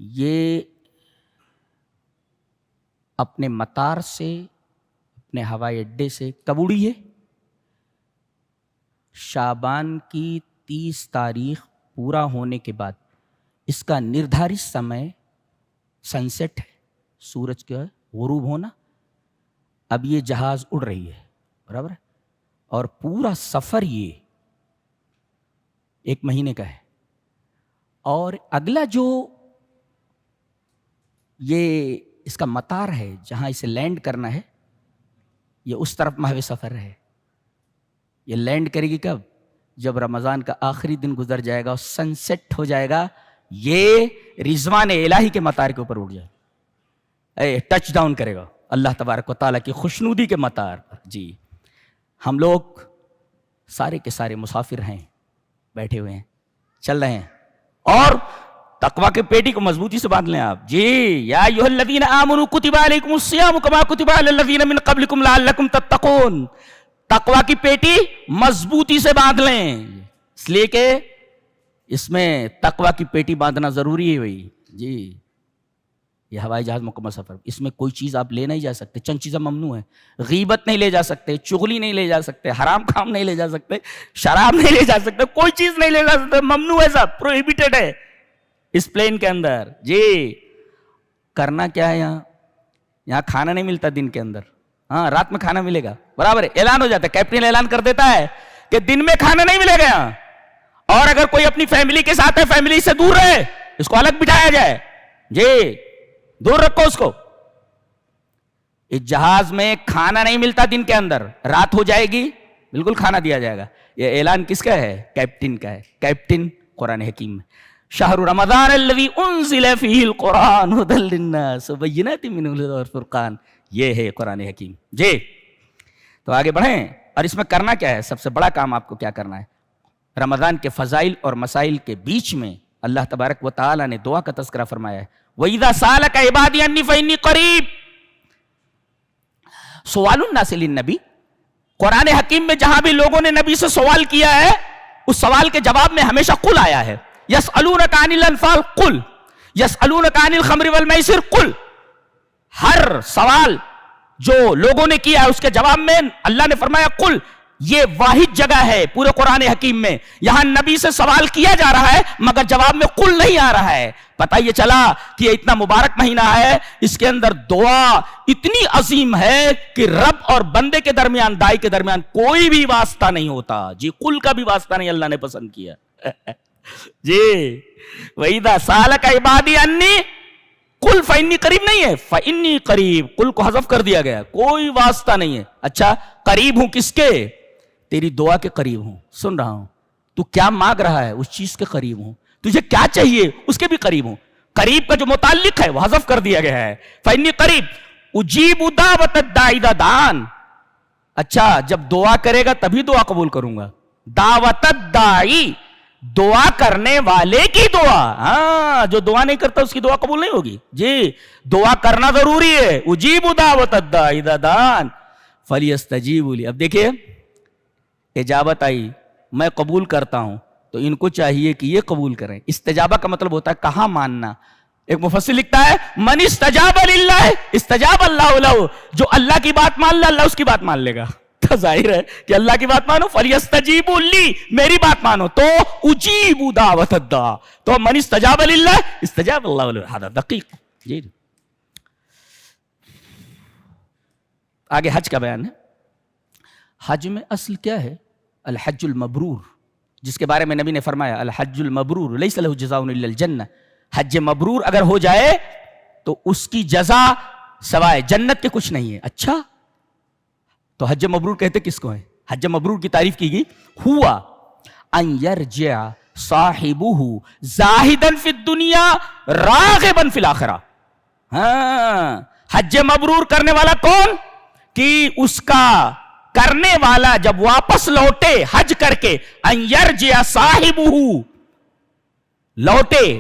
یہ اپنے مطار سے، اپنے ہوائی اڈے سے کب اڑی ہے؟ شعبان کی 30 تاریخ پورا ہونے کے بعد. اس کا نردھارت سمے سن سیٹ ہے، سورج کا غروب ہونا. اب یہ جہاز اڑ رہی ہے، برابر ہے، اور پورا سفر یہ 1 مہینے کا ہے. اور اگلا جو یہ اس کا مطار ہے جہاں اسے لینڈ کرنا ہے، یہ اس طرف محو سفر ہے. یہ لینڈ کرے گی کب؟ جب رمضان کا آخری دن گزر جائے گا اور سن سیٹ ہو جائے گا، یہ رضوان الہی کے مطار کے اوپر اڑ جائے، ٹچ ڈاؤن کرے گا اللہ تبارک و تعالیٰ کی خوشنودی کے مطار پر. جی ہم لوگ سارے کے سارے مسافر ہیں، بیٹھے ہوئے ہیں، چل رہے ہیں، اور تقوی کے پیٹی کو مضبوطی سے باندھ لیں آپ. جی یا ایھا الذین آمنوا کتب علیکم الصیام کما کتب علی الذین من قبلکم لعلکم تتقون. تقوی کی پیٹی مضبوطی سے باندھ لیں، اس لیے کہ اس میں تقوی کی پیٹی باندھنا ضروری ہے بھائی. جی یہ ہوائی جہاز مکمل سفر، اس میں کوئی چیز آپ لے نہیں جا سکتے. چند چیزیں ممنوع ہیں. غیبت نہیں لے جا سکتے، چغلی نہیں لے جا سکتے، حرام کام نہیں لے جا سکتے، شراب نہیں لے جا سکتے، کوئی چیز نہیں لے جا سکتے، ممنوع ہے، سب پروہیبٹڈ ہے اس پلین کے اندر. جی کرنا کیا ہے؟ یہاں کھانا نہیں ملتا دن کے اندر، ہاں رات میں کھانا ملے گا، برابر ہے. اعلان ہو جاتا ہے، کیپٹن اعلان کر دیتا ہے کہ دن میں کھانا نہیں ملے گا یہاں، اور اگر کوئی اپنی فیملی کے ساتھ ہے فیملی سے دور رہے، اس کو الگ بٹھایا جائے. جی دور رکھو اس کو. اس جہاز میں کھانا نہیں ملتا دن کے اندر، رات ہو جائے گی بالکل کھانا دیا جائے گا. یہ اعلان کس کا ہے؟ کیپٹن کا ہے. کیپٹن قرآن حکیم میں شہر رمضان الذی انزل فیہ القرآن ھدی للناس وبینات من الھدی والفرقان، یہ ہے قرآن حکیم. جی تو آگے بڑھیں، اور اس میں کرنا کیا ہے؟ سب سے بڑا کام آپ کو کیا کرنا ہے؟ رمضان کے فضائل اور مسائل کے بیچ میں اللہ تبارک و تعالی نے دعا کا تذکرہ فرمایا ہے. وَإِذَا سَأَلَكَ عِبَادِي عَنِّي فَإِنِّي قَرِيبٌ. سوال الناس للنبی، قرآن حکیم میں جہاں بھی لوگوں نے نبی سے سوال کیا ہے اس سوال کے جواب میں ہمیشہ قل آیا ہے. یسألونک عن الانفال قل، یسألونک عن الخمر والمیسر قل. ہر سوال جو لوگوں نے کیا ہے اس کے جواب میں اللہ نے فرمایا قل. یہ واحد جگہ ہے پورے قرآن حکیم میں یہاں نبی سے سوال کیا جا رہا ہے مگر جواب میں قل نہیں آ رہا ہے. پتہ یہ چلا کہ یہ اتنا مبارک مہینہ ہے، اس کے اندر دعا اتنی عظیم ہے کہ رب اور بندے کے درمیان، دائی کے درمیان کوئی بھی واسطہ نہیں ہوتا. جی قل کا بھی واسطہ نہیں اللہ نے پسند کیا. جی وَإِذَا سَأَلَكَ عِبَادِي عَنِّي قُلْ فَإِنِّي قریب نہیں ہے، فَإِنِّي قریب، قل کو حذف کر دیا گیا، کوئی واسطہ نہیں ہے. اچھا قریب ہوں کس کے؟ تیری دعا کے قریب ہوں، سن رہا ہوں تو کیا مانگ رہا ہے اس چیز کے قریب ہوں، تجھے کیا چاہیے اس کے بھی قریب ہوں. قریب کا جو متعلق ہے وہ حذف کر دیا گیا ہے. فإنی قریب اجیب دعوت الداعی اذا دعان. اچھا جب دعا کرے گا تبھی دعا قبول کروں گا. دعوت الداعی دعا کرنے والے کی دعا. ہاں جو دعا نہیں کرتا اس کی دعا قبول نہیں ہوگی. جی دعا کرنا ضروری ہے. اجیب دعوت الداعی اذا دعان فلیستجیبوا لی. اب دیکھیے اجابت آئی, میں قبول کرتا ہوں, تو ان کو چاہیے کہ یہ قبول کریں. استجابہ کا مطلب ہوتا ہے کہاں ماننا. ایک مفسر لکھتا ہے من استجاب للہ استجاب اللہ لہ. جو اللہ کی بات مان لے اللہ اس کی بات مان لے گا. تو ظاہر ہے کہ اللہ کی بات مانو, فلیستجیبوا لی میری بات مانو, تو اجیب دعوت الداع. تو من استجاب للہ استجاب اللہ لہ. ہذا دقیق. جی آگے حج کا بیان ہے. حج میں اصل کیا ہے؟ الحج المبرور, جس کے بارے میں نبی نے فرمایا الحج المبرور لیس لہ جزاء الا الجنہ. حج مبرور اگر ہو جائے تو اس کی جزا سوائے جنت کے کچھ نہیں ہے. اچھا تو حج مبرور کہتے کس کو ہے؟ حج مبرور کی تعریف کی گئی ہوا ان یرجع صاحبہ زاہدا فی الدنیا راغبا فی الاخرہ. ہاں حج مبرور کرنے والا کون؟ کہ اس کا کرنے والا جب واپس لوٹے حج کر کے, ان یرجع صاحبہ لوٹے,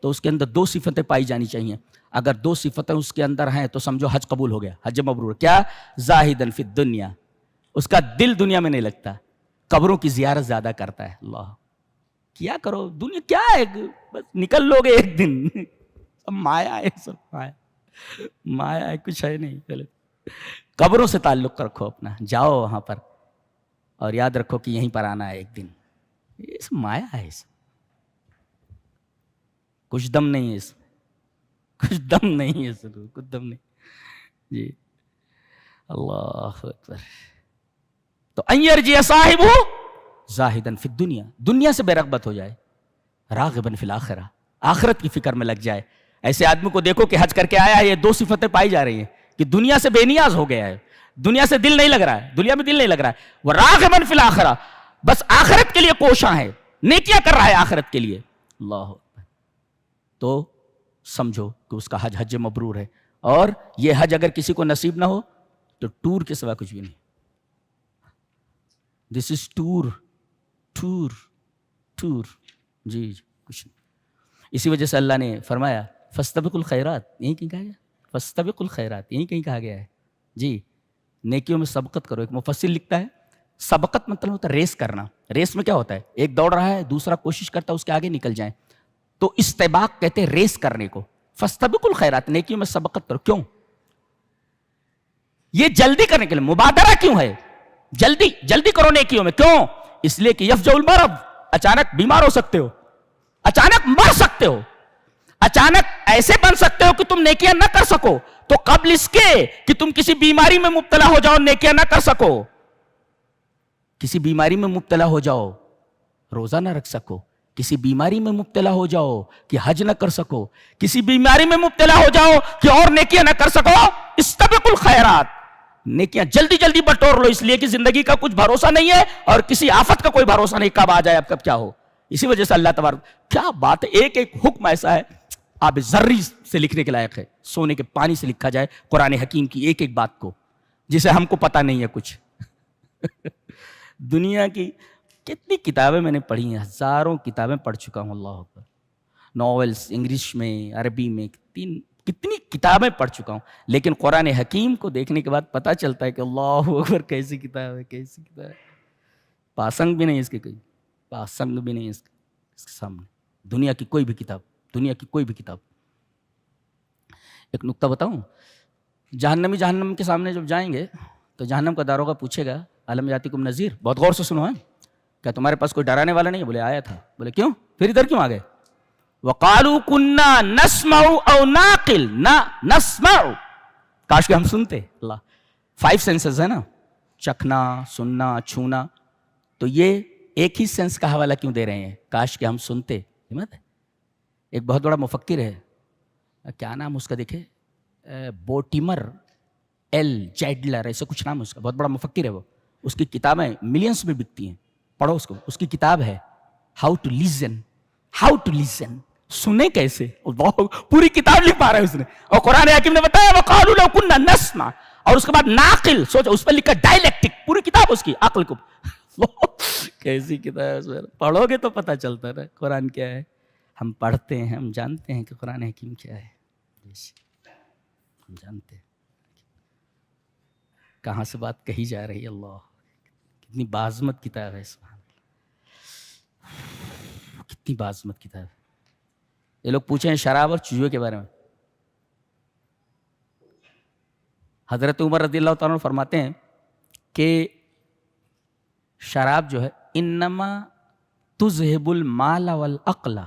تو اس کے اندر دو صفتیں پائی جانی چاہیے. اگر دو صفتیں اس کے اندر ہیں تو سمجھو حج قبول ہو گیا. حج مبرور کیا؟ زاہدن فی الدنیا, اس کا دل دنیا میں نہیں لگتا, قبروں کی زیارت زیادہ کرتا ہے. اللہ کیا کرو, دنیا کیا ہے, بس نکل لو گے ایک دن. سب مایا ہے, سب مایا ہے, کچھ ہے نہیں. قبروں سے تعلق رکھو اپنا, جاؤ وہاں پر اور یاد رکھو کہ یہیں پر آنا ہے ایک دن. یہ سب مایا ہے, کچھ دم نہیں ہے اس میں, کچھ دم نہیں ہے, ضرور کچھ دم نہیں. جی اللہ اکبر. تو ان یرجع صاحبہ زاہدا فی الدنیا, دنیا سے بے رغبت ہو جائے, راغبا فی الاخرہ, آخرت کی فکر میں لگ جائے. ایسے آدمی کو دیکھو کہ حج کر کے آیا ہے, یہ دو صفتیں پائی جا رہی ہیں کہ دنیا سے بے نیاز ہو گیا ہے, دنیا سے دل نہیں لگ رہا ہے, دنیا میں دل نہیں لگ رہا ہے. وہ راغبا فی الاخرہ, بس آخرت کے لیے کوشاں ہے, نیکیاں کر رہا ہے آخرت کے لیے. اللہ تو سمجھو کہ اس کا حج حج مبرور ہے. اور یہ حج اگر کسی کو نصیب نہ ہو تو ٹور کے سوا کچھ بھی نہیں. دس از ٹور ٹور ٹور. جی کچھ نہیں. اسی وجہ سے اللہ نے فرمایا فاستبقوا الخیرات, یہیں کہیں کہا گیا فاستبقوا الخیرات, یہیں کہیں کہا گیا ہے. جی نیکیوں میں سبقت کرو. ایک مفسر لکھتا ہے سبقت مطلب ہوتا ہے ریس کرنا. ریس میں کیا ہوتا ہے, ایک دوڑ رہا ہے دوسرا کوشش کرتا ہے اس کے آگے نکل جائیں, تو استباق کہتے ہیں ریس کرنے کو. فاستبقوا الخیرات, نیکیوں میں سبقت کرو. کیوں؟ یہ جلدی کرنے کے لیے. مبادرہ کیوں ہے؟ جلدی جلدی کرو نیکیوں میں. کیوں؟ اس لیے کہ یفجع المرض, اچانک بیمار ہو سکتے ہو, اچانک مر سکتے ہو, اچانک ایسے بن سکتے ہو کہ تم نیکیاں نہ کر سکو. تو قبل اس کے کہ تم کسی بیماری میں مبتلا ہو جاؤ نیکیاں نہ کر سکو, کسی بیماری میں مبتلا ہو جاؤ روزہ نہ رکھ سکو, کسی بیماری میں مبتلا ہو جاؤ کہ حج نہ کر سکو, کسی بیماری میں مبتلا ہو جاؤ کہ اور نیکیاں نہ کر سکو, استبقوا الخیرات, نیکیاں جلدی جلدی بٹور لو. اس لیے کہ زندگی کا کچھ بھروسہ نہیں ہے اور کسی آفت کا کوئی بھروسہ نہیں, کب آ جائے اب کب کیا ہو. اسی وجہ سے اللہ تبارک, کیا بات ہے, ایک ایک حکم ایسا ہے آب زری سے لکھنے کے لائق ہے, سونے کے پانی سے لکھا جائے قرآن حکیم کی ایک ایک بات کو, جسے ہم کو پتہ نہیں ہے کچھ. دنیا کی کتنی کتابیں میں نے پڑھی ہیں, ہزاروں کتابیں پڑھ چکا ہوں. اللہ اکبر. ناولس انگلش میں, عربی میں, کتنی کتابیں پڑھ چکا ہوں, لیکن قرآن حکیم کو دیکھنے کے بعد پتہ چلتا ہے کہ اللہ اکبر کیسی کتاب ہے, کیسی کتاب ہے. پاسنگ بھی نہیں اس کے, کوئی پاسنگ بھی نہیں اس کے سامنے. دنیا کی کوئی بھی کتاب, دنیا کی کوئی بھی کتاب. ایک نکتہ بتاؤں, جہنمی جہنم کے سامنے جب جائیں گے تو جہنم کا داروغہ پوچھے گا الم یاتکم نذیر, بہت غور سے سنو, کیا تمہارے پاس کوئی ڈرانے والا نہیں ہے؟ بولے آیا تھا. بولے کیوں, پھر ادھر کیوں آ گئے؟ وقالوا كنا نسمع او ناقل, نہ نسمع, کاش کہ ہم سنتے. اللہ 5 سینسز ہے نا, چکھنا, سننا, چھونا, تو یہ ایک ہی سینس کا حوالہ کیوں دے رہے ہیں, کاش کہ ہم سنتے. ہمت ہے. ایک بہت بڑا مفکر ہے, کیا نام اس کا دیکھے, بوٹیمر ایل چیڈلر, ایسے کچھ نام ہے اس کا, بہت بڑا مفکر ہے وہ. اس کی کتابیں ملینس میں بکتی ہیں, پڑھو اس کو. اس کی کتاب ہے how to listen, how to listen, سنے کیسے؟ پوری کتاب لکھ پا رہا ہے اس نے. اور قرآن حکیم نے بتایا وَقَالُوا لَوْ كُنَّا نَسْمَعُ, اور اس کے بعد ناقل, سوچو اس پر لکھا ڈائلیکٹک, پوری کتاب اس کی عقل کو. کیسی کتاب ہے, پڑھو گے تو پتہ چلتا ہے قرآن کیا ہے. ہم پڑھتے ہیں, ہم جانتے ہیں کہ قرآن حکیم کیا ہے, ہم جانتے ہیں کہاں سے بات کہی جا رہی ہے. اللہ کتنی باعظمت کتاب ہے, سبحان اللہ, کتنی باعظمت کتاب ہے. یہ لوگ پوچھیں ہیں شراب اور چوہے کے بارے میں. حضرت عمر رضی اللہ تعالیٰ عنہ فرماتے ہیں کہ شراب جو ہے انما تذہب المال والعقل,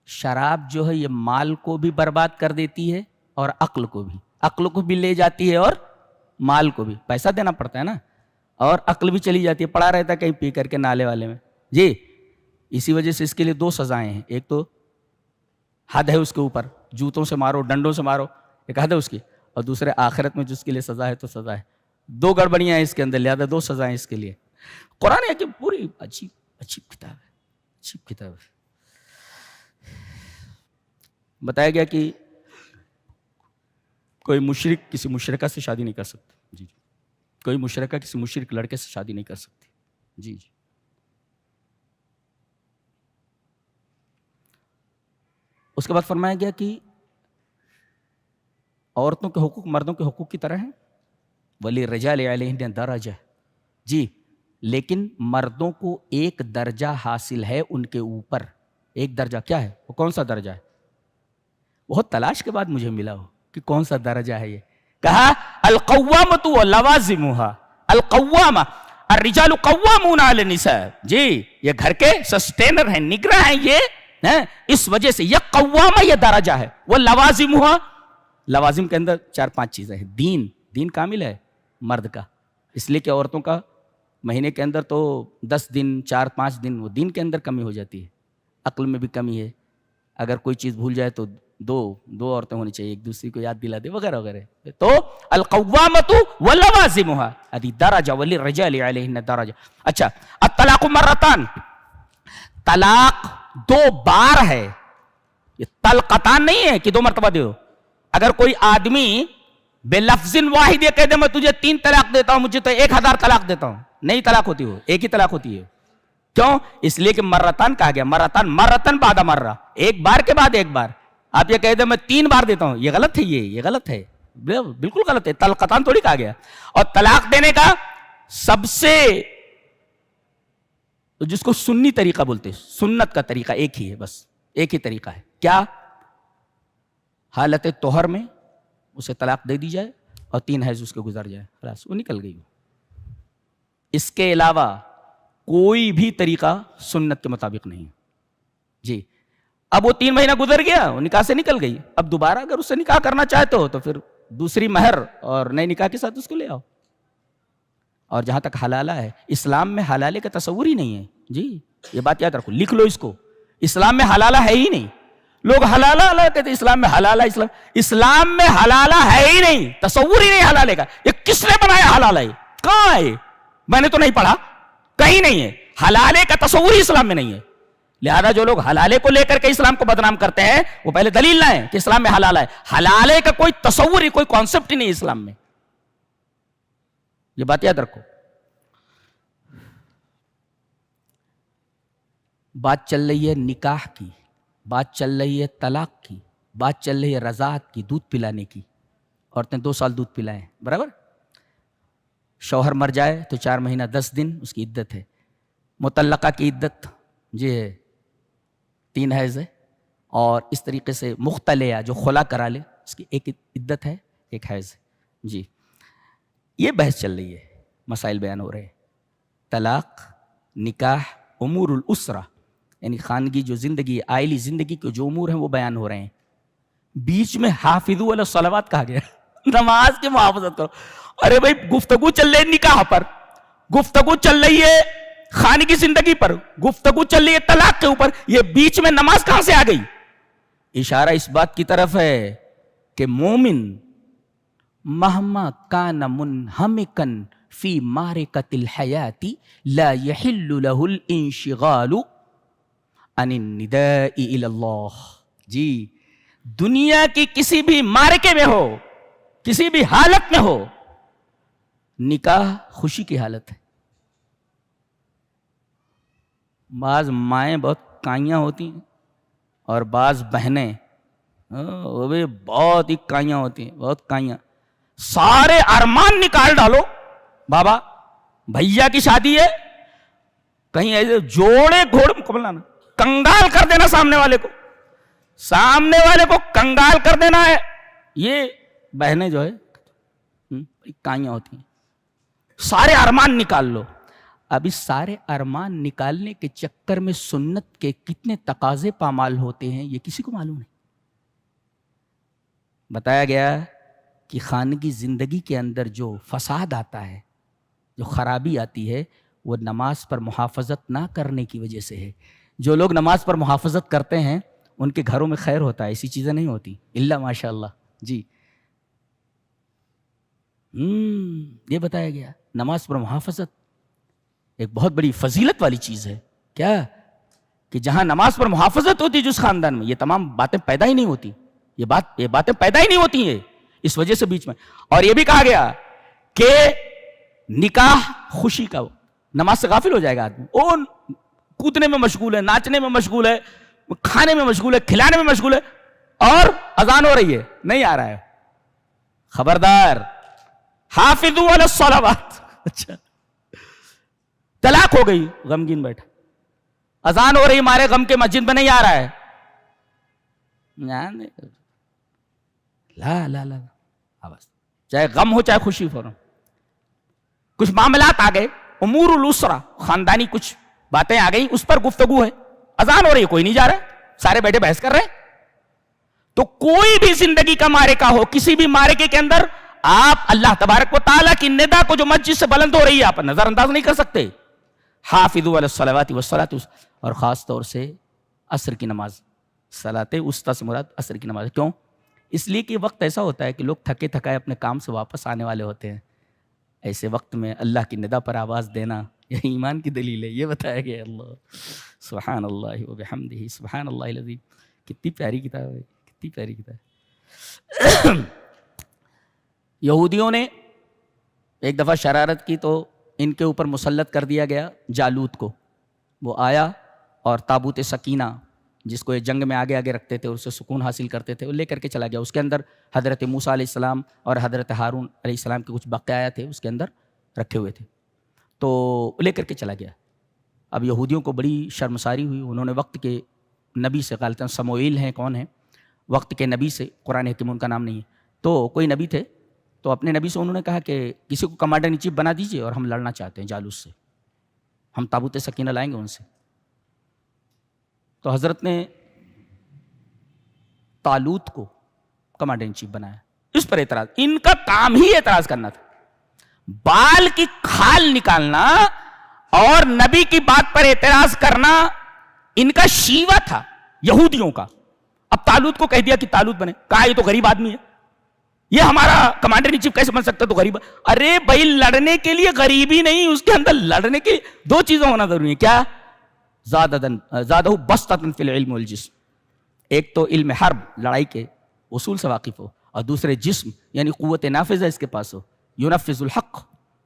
شراب جو ہے یہ مال کو بھی برباد کر دیتی ہے اور عقل کو بھی لے جاتی ہے اور مال کو بھی, پیسہ دینا پڑتا ہے نا, اور عقل بھی چلی جاتی ہے, پڑا رہتا ہے کہیں پی کر کے نالے والے میں. جی اسی وجہ سے اس کے لیے 2 سزائیں ہیں. ایک تو حد ہے اس کے اوپر, جوتوں سے مارو, ڈنڈوں سے مارو, ایک حد ہے اس کی, اور دوسرے آخرت میں جس کے لیے سزا ہے تو سزا ہے. 2 گڑبڑیاں ہیں اس کے اندر, لہذا 2 سزائیں اس کے لیے. قرآن ہے کہ پوری عجیب کتاب ہے, عجیب کتاب ہے. بتایا گیا کہ کوئی مشرک کسی مشرکہ سے شادی نہیں کر سکتا. جی کوئی مشرکہ کسی مشرک لڑکے سے شادی نہیں کر سکتی. جی اس کے بعد فرمایا گیا کہ عورتوں کے حقوق مردوں کے حقوق کی طرح ہیں. وَلِلرِّجَالِ عَلَيْهِنَّ دَرَجَةٌ, جی لیکن مردوں کو ایک درجہ حاصل ہے ان کے اوپر. ایک درجہ کیا ہے, وہ کون سا درجہ ہے؟ بہت تلاش کے بعد مجھے ملا ہو کہ کون سا درجہ ہے. یہ کہا القوامۃ ولوازمها, القوامہ الرجال قوامون علی النساء. جی یہ گھر کے سسٹینر ہیں, نگراں ہیں یہ, اس وجہ سے یہ قوامہ یہ درجہ ہے. وہ لوازمها, لوازم کے اندر 4-5 چیزیں ہیں. دین کامل ہے مرد کا, اس لیے کہ عورتوں کا مہینے کے اندر تو 10 دن 4-5 دن وہ دین کے اندر کمی ہو جاتی ہے. عقل میں بھی کمی ہے, اگر کوئی چیز بھول جائے تو دو عورتیں ہونی چاہیے, ایک دوسری کو یاد دلا دے وغیرہ وغیرہ. تو القوامۃ ولوازمها ادی درجہ وللرجال علیہن درجہ. اچھا الطلاق مرتان, طلاق 2 بار ہے, یہ طلقتان نہیں ہے کہ 2 مرتبہ دو. اگر کوئی آدمی بے لفظ واحد یہ کہہ دے میں تجھے 3 طلاق دیتا ہوں, مجھے تو 1000 طلاق دیتا ہوں, نہیں طلاق ہوتی, وہ ایک ہی طلاق ہوتی ہے. کیوں؟ اس لیے کہ مرتان کہا گیا, مرتان بعد مرہ, ایک بار کے بعد ایک بار. آپ یہ کہہ دیں میں 3 بار دیتا ہوں, یہ غلط ہے, یہ غلط ہے, بالکل غلط ہے. طلقتان تھوڑی کہا گیا. اور طلاق دینے کا سب سے جس کو سنی طریقہ بولتے ہیں, سنت کا طریقہ ایک ہی ہے, بس ایک ہی طریقہ ہے. کیا؟ حالت طہر میں اسے طلاق دے دی جائے اور 3 حیض اس کے گزر جائے, خلاص وہ نکل گئی. اس کے علاوہ کوئی بھی طریقہ سنت کے مطابق نہیں. جی اب وہ 3 مہینہ گزر گیا, وہ نکاح سے نکل گئی, اب دوبارہ اگر اس سے نکاح کرنا چاہتے ہو تو پھر دوسری مہر اور نئے نکاح کے ساتھ اس کو لے آؤ. اور جہاں تک حلالہ ہے, اسلام میں حلالے کا تصور ہی نہیں ہے. جی یہ بات یاد رکھو, لکھ لو اس کو, اسلام میں حلالہ ہے ہی نہیں. لوگ حلالہ کہتے ہیں اسلام میں حلالہ, اسلام میں حلالہ ہے ہی نہیں, تصور ہی نہیں حلالے کا. یہ کس نے بنایا حلالہ؟ کہاں ہے؟ میں نے تو نہیں پڑھا, کہیں نہیں ہے. حلالے کا تصور ہی اسلام میں نہیں ہے. لہذا جو لوگ حلالے کو لے کر کے اسلام کو بدنام کرتے ہیں وہ پہلے دلیل لائیں کہ اسلام میں حلالہ ہے. حلالے کا کوئی تصور ہی, کوئی کانسیپٹ ہی نہیں اسلام میں. یہ بات یاد رکھو. بات چل رہی ہے نکاح کی, بات چل رہی ہے طلاق کی, بات چل رہی ہے رضاعت کی, دودھ پلانے کی. عورتیں 2 سال دودھ پلائیں, برابر. شوہر مر جائے تو 4 مہینہ 10 دن اس کی عدت ہے. مطلقہ کی عدت جی ہے 3 حیض ہے. اور اس طریقے سے مختلعہ جو خلا کرا لے اس کی ایک عدت ہے, 1 حیض ہے. جی یہ بحث چل رہی ہے, مسائل بیان ہو رہے ہیں. طلاق, نکاح, امور الاسرہ یعنی خانگی جو زندگی, آئلی زندگی کے جو امور ہیں وہ بیان ہو رہے ہیں. بیچ میں حافظوا علی الصلوات کہا گیا, نماز کی محافظت کرو. ارے بھائی گفتگو چل رہی ہے نکاح پر, گفتگو چل رہی ہے خانگی زندگی پر, گفتگو چل رہی ہے طلاق کے اوپر, یہ بیچ میں نماز کہاں سے آ گئی؟ اشارہ اس بات کی طرف ہے کہ مومن مہما کان منہمکن فی معرکۃ الحیات لا یحل له الانشغال عن النداء الی اللہ. جی دنیا کی کسی بھی معرکے میں ہو, کسی بھی حالت میں ہو, نکاح خوشی کی حالت ہے. بعض مائیں بہت کائیاں ہوتی ہیں اور بعض بہنیں وہ بھی بہت ہی کائیاں ہوتی ہیں, بہت کائیاں. سارے ارمان نکال ڈالو بابا, بھیا کی شادی ہے, کہیں ایسے جوڑے گھوڑے مقابلہ نا, کنگال کر دینا سامنے والے کو, سامنے والے کو کنگال کر دینا ہے. یہ بہنیں جو ہے کائیاں ہوتی ہیں. سارے ارمان نکال لو. اب اس سارے ارمان نکالنے کے چکر میں سنت کے کتنے تقاضے پامال ہوتے ہیں یہ کسی کو معلوم نہیں. بتایا گیا کہ خانگی زندگی کے اندر جو فساد آتا ہے, جو خرابی آتی ہے, وہ نماز پر محافظت نہ کرنے کی وجہ سے ہے. جو لوگ نماز پر محافظت کرتے ہیں ان کے گھروں میں خیر ہوتا ہے, ایسی چیزیں نہیں ہوتی الا ماشاء اللہ. جی یہ بتایا گیا نماز پر محافظت ایک بہت بڑی فضیلت والی چیز ہے. کیا کہ جہاں نماز پر محافظت ہوتی ہے جس خاندان میں, یہ تمام باتیں پیدا ہی نہیں ہوتی, یہ باتیں پیدا ہی نہیں ہوتی ہیں اس وجہ سے بیچ میں. اور یہ بھی کہا گیا کہ نکاح خوشی کا, نماز سے غافل ہو جائے گا آدمی, وہ کودنے میں مشغول ہے, ناچنے میں مشغول ہے, کھانے میں مشغول ہے, کھلانے میں مشغول ہے, اور اذان ہو رہی ہے نہیں آ رہا ہے. خبردار, حافظوا علی الصلوات. اچھا طلاق ہو گئی, غمگین بیٹھا, اذان ہو رہی مارے غم کے مسجد میں نہیں آ رہا ہے. لا لا لا بس, چاہے غم ہو چاہے خوشی ہو. کچھ معاملات آ گئے, امور الاسرہ, خاندانی کچھ باتیں آ گئی, اس پر گفتگو ہے, اذان ہو رہی ہے کوئی نہیں جا رہا, سارے بیٹھے بحث کر رہے ہیں. تو کوئی بھی زندگی کا معرکہ ہو, کسی بھی معرکے کے اندر آپ اللہ تبارک و تعالیٰ کی ندا کو جو مسجد سے بلند ہو رہی ہے آپ نظر انداز نہیں کر سکتے. حافظوا علی الصلوات والصلاۃ, اور خاص طور سے عصر کی نماز, صلاۃ وسطیٰ سے مراد عصر کی نماز. کیوں؟ اس لیے کہ وقت ایسا ہوتا ہے کہ لوگ تھکے تھکائے اپنے کام سے واپس آنے والے ہوتے ہیں. ایسے وقت میں اللہ کی ندا پر آواز دینا یہ ایمان کی دلیل ہے, یہ بتایا گیا. اللہ سبحان اللہ و بحمدہ سبحان اللہ العظیم. کتنی پیاری کتاب ہے, کتنی پیاری کتاب. یہودیوں نے ایک دفعہ شرارت کی تو ان کے اوپر مسلط کر دیا گیا جالوت کو. وہ آیا اور تابوت سکینہ جس کو یہ جنگ میں آگے آگے رکھتے تھے, اس سے سکون حاصل کرتے تھے, وہ لے کر کے چلا گیا. اس کے اندر حضرت موسیٰ علیہ السلام اور حضرت ہارون علیہ السلام کے کچھ بقایا تھے اس کے اندر رکھے ہوئے تھے, تو لے کر کے چلا گیا. اب یہودیوں کو بڑی شرمساری ہوئی. انہوں نے وقت کے نبی سے, غالباً سموئیل ہیں, کون ہیں وقت کے نبی سے, قرآن حکیم ان کا نام نہیں ہے, تو کوئی نبی تھے, تو اپنے نبی سے انہوں نے کہا کہ کسی کو کمانڈر ان چیف بنا دیجئے اور ہم لڑنا چاہتے ہیں جالوت سے, ہم تابوت سکینہ لائیں گے ان سے. تو حضرت نے طالوت کو کمانڈر ان چیف بنایا. اس پر اعتراض, ان کا کام ہی اعتراض کرنا تھا, بال کی کھال نکالنا اور نبی کی بات پر اعتراض کرنا ان کا شیوا تھا یہودیوں کا. اب طالوت کو کہہ دیا کہ طالوت بنے, کہا یہ تو غریب آدمی ہے, یہ ہمارا کمانڈر ان چیف کیسے بن سکتا ہے, تو غریب. ارے بھائی لڑنے کے لیے غریبی نہیں, اس کے اندر لڑنے کے دو چیزیں ہونا ضروری ہے. کیا؟ زادہ بسطۃ فی العلم والجسم, ایک تو علم حرب لڑائی کے اصول سے واقف ہو, اور دوسرے جسم یعنی قوت نافذہ اس کے پاس ہو, ینفذ الحق,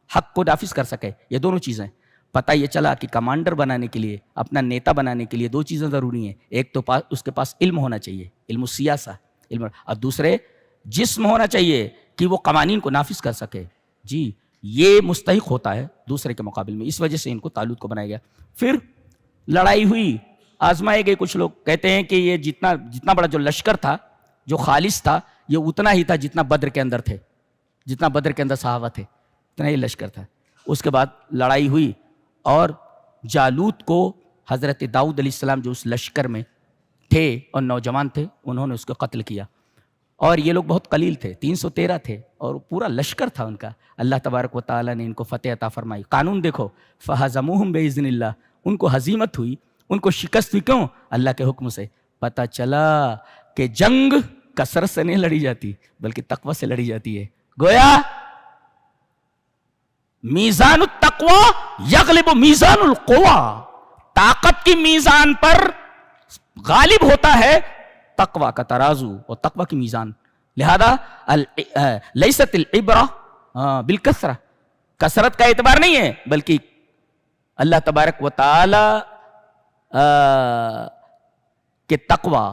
حق کو نافذ کر سکے. یہ دونوں چیزیں. پتہ یہ چلا کہ کمانڈر بنانے کے لیے, اپنا نیتا بنانے کے لیے دو چیزیں ضروری ہیں. ایک تو اس کے پاس علم ہونا چاہیے, علم السیاسہ, علم, اور دوسرے جسم ہونا چاہیے کہ وہ قوانین کو نافذ کر سکے. جی یہ مستحق ہوتا ہے دوسرے کے مقابل میں, اس وجہ سے ان کو طالوت کو بنایا گیا. پھر لڑائی ہوئی, آزمائے گئے. کچھ لوگ کہتے ہیں کہ یہ جتنا بڑا جو لشکر تھا, جو خالص تھا, یہ اتنا ہی تھا جتنا بدر کے اندر تھے, جتنا بدر کے اندر صحابہ تھے, اتنا ہی لشکر تھا. اس کے بعد لڑائی ہوئی اور جالوت کو حضرت داؤد علیہ السلام جو اس لشکر میں تھے اور نوجوان تھے, انہوں نے اس کو قتل کیا. اور یہ لوگ بہت قلیل تھے, 313 تھے, اور پورا لشکر تھا ان کا. اللہ تبارک و تعالیٰ نے ان کو فتح عطا فرمائی. قانون دیکھو, فہزموہم بإذن اللہ, ان کو ہزیمت ہوئی, ان کو شکست ہوئی. کیوں؟ اللہ کے حکم سے. پتہ چلا کہ جنگ کثرت سے نہیں لڑی جاتی بلکہ تقوی سے لڑی جاتی ہے. گویا میزان التقوی یغلب میزان القوی, طاقت کی میزان پر غالب ہوتا ہے تقوی کا ترازو اور تقوی کی میزان. لہذا لیست العبرہ بالکثرہ، کثرت کا اعتبار نہیں ہے، بلکہ اللہ تبارک و تعالی کے تقوی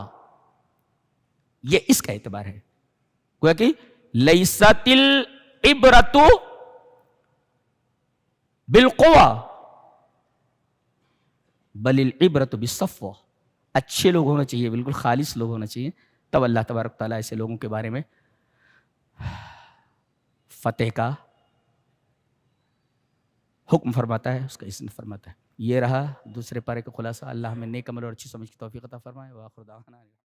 یہ اس کا اعتبار ہے. گویا کہ لیست العبرۃ بالقوہ بل العبرۃ بالصفوہ. اچھے لوگ ہونا چاہیے، بالکل خالص لوگ ہونا چاہیے، تب اللہ تبارک تعالیٰ ایسے لوگوں کے بارے میں فتح کا حکم فرماتا ہے، اس کا اذن فرماتا ہے. یہ رہا دوسرے پارے کا خلاصہ. اللہ ہمیں نیک عمل اور اچھی سمجھ کی توفیق عطا فرمائے. وآخر دعوانا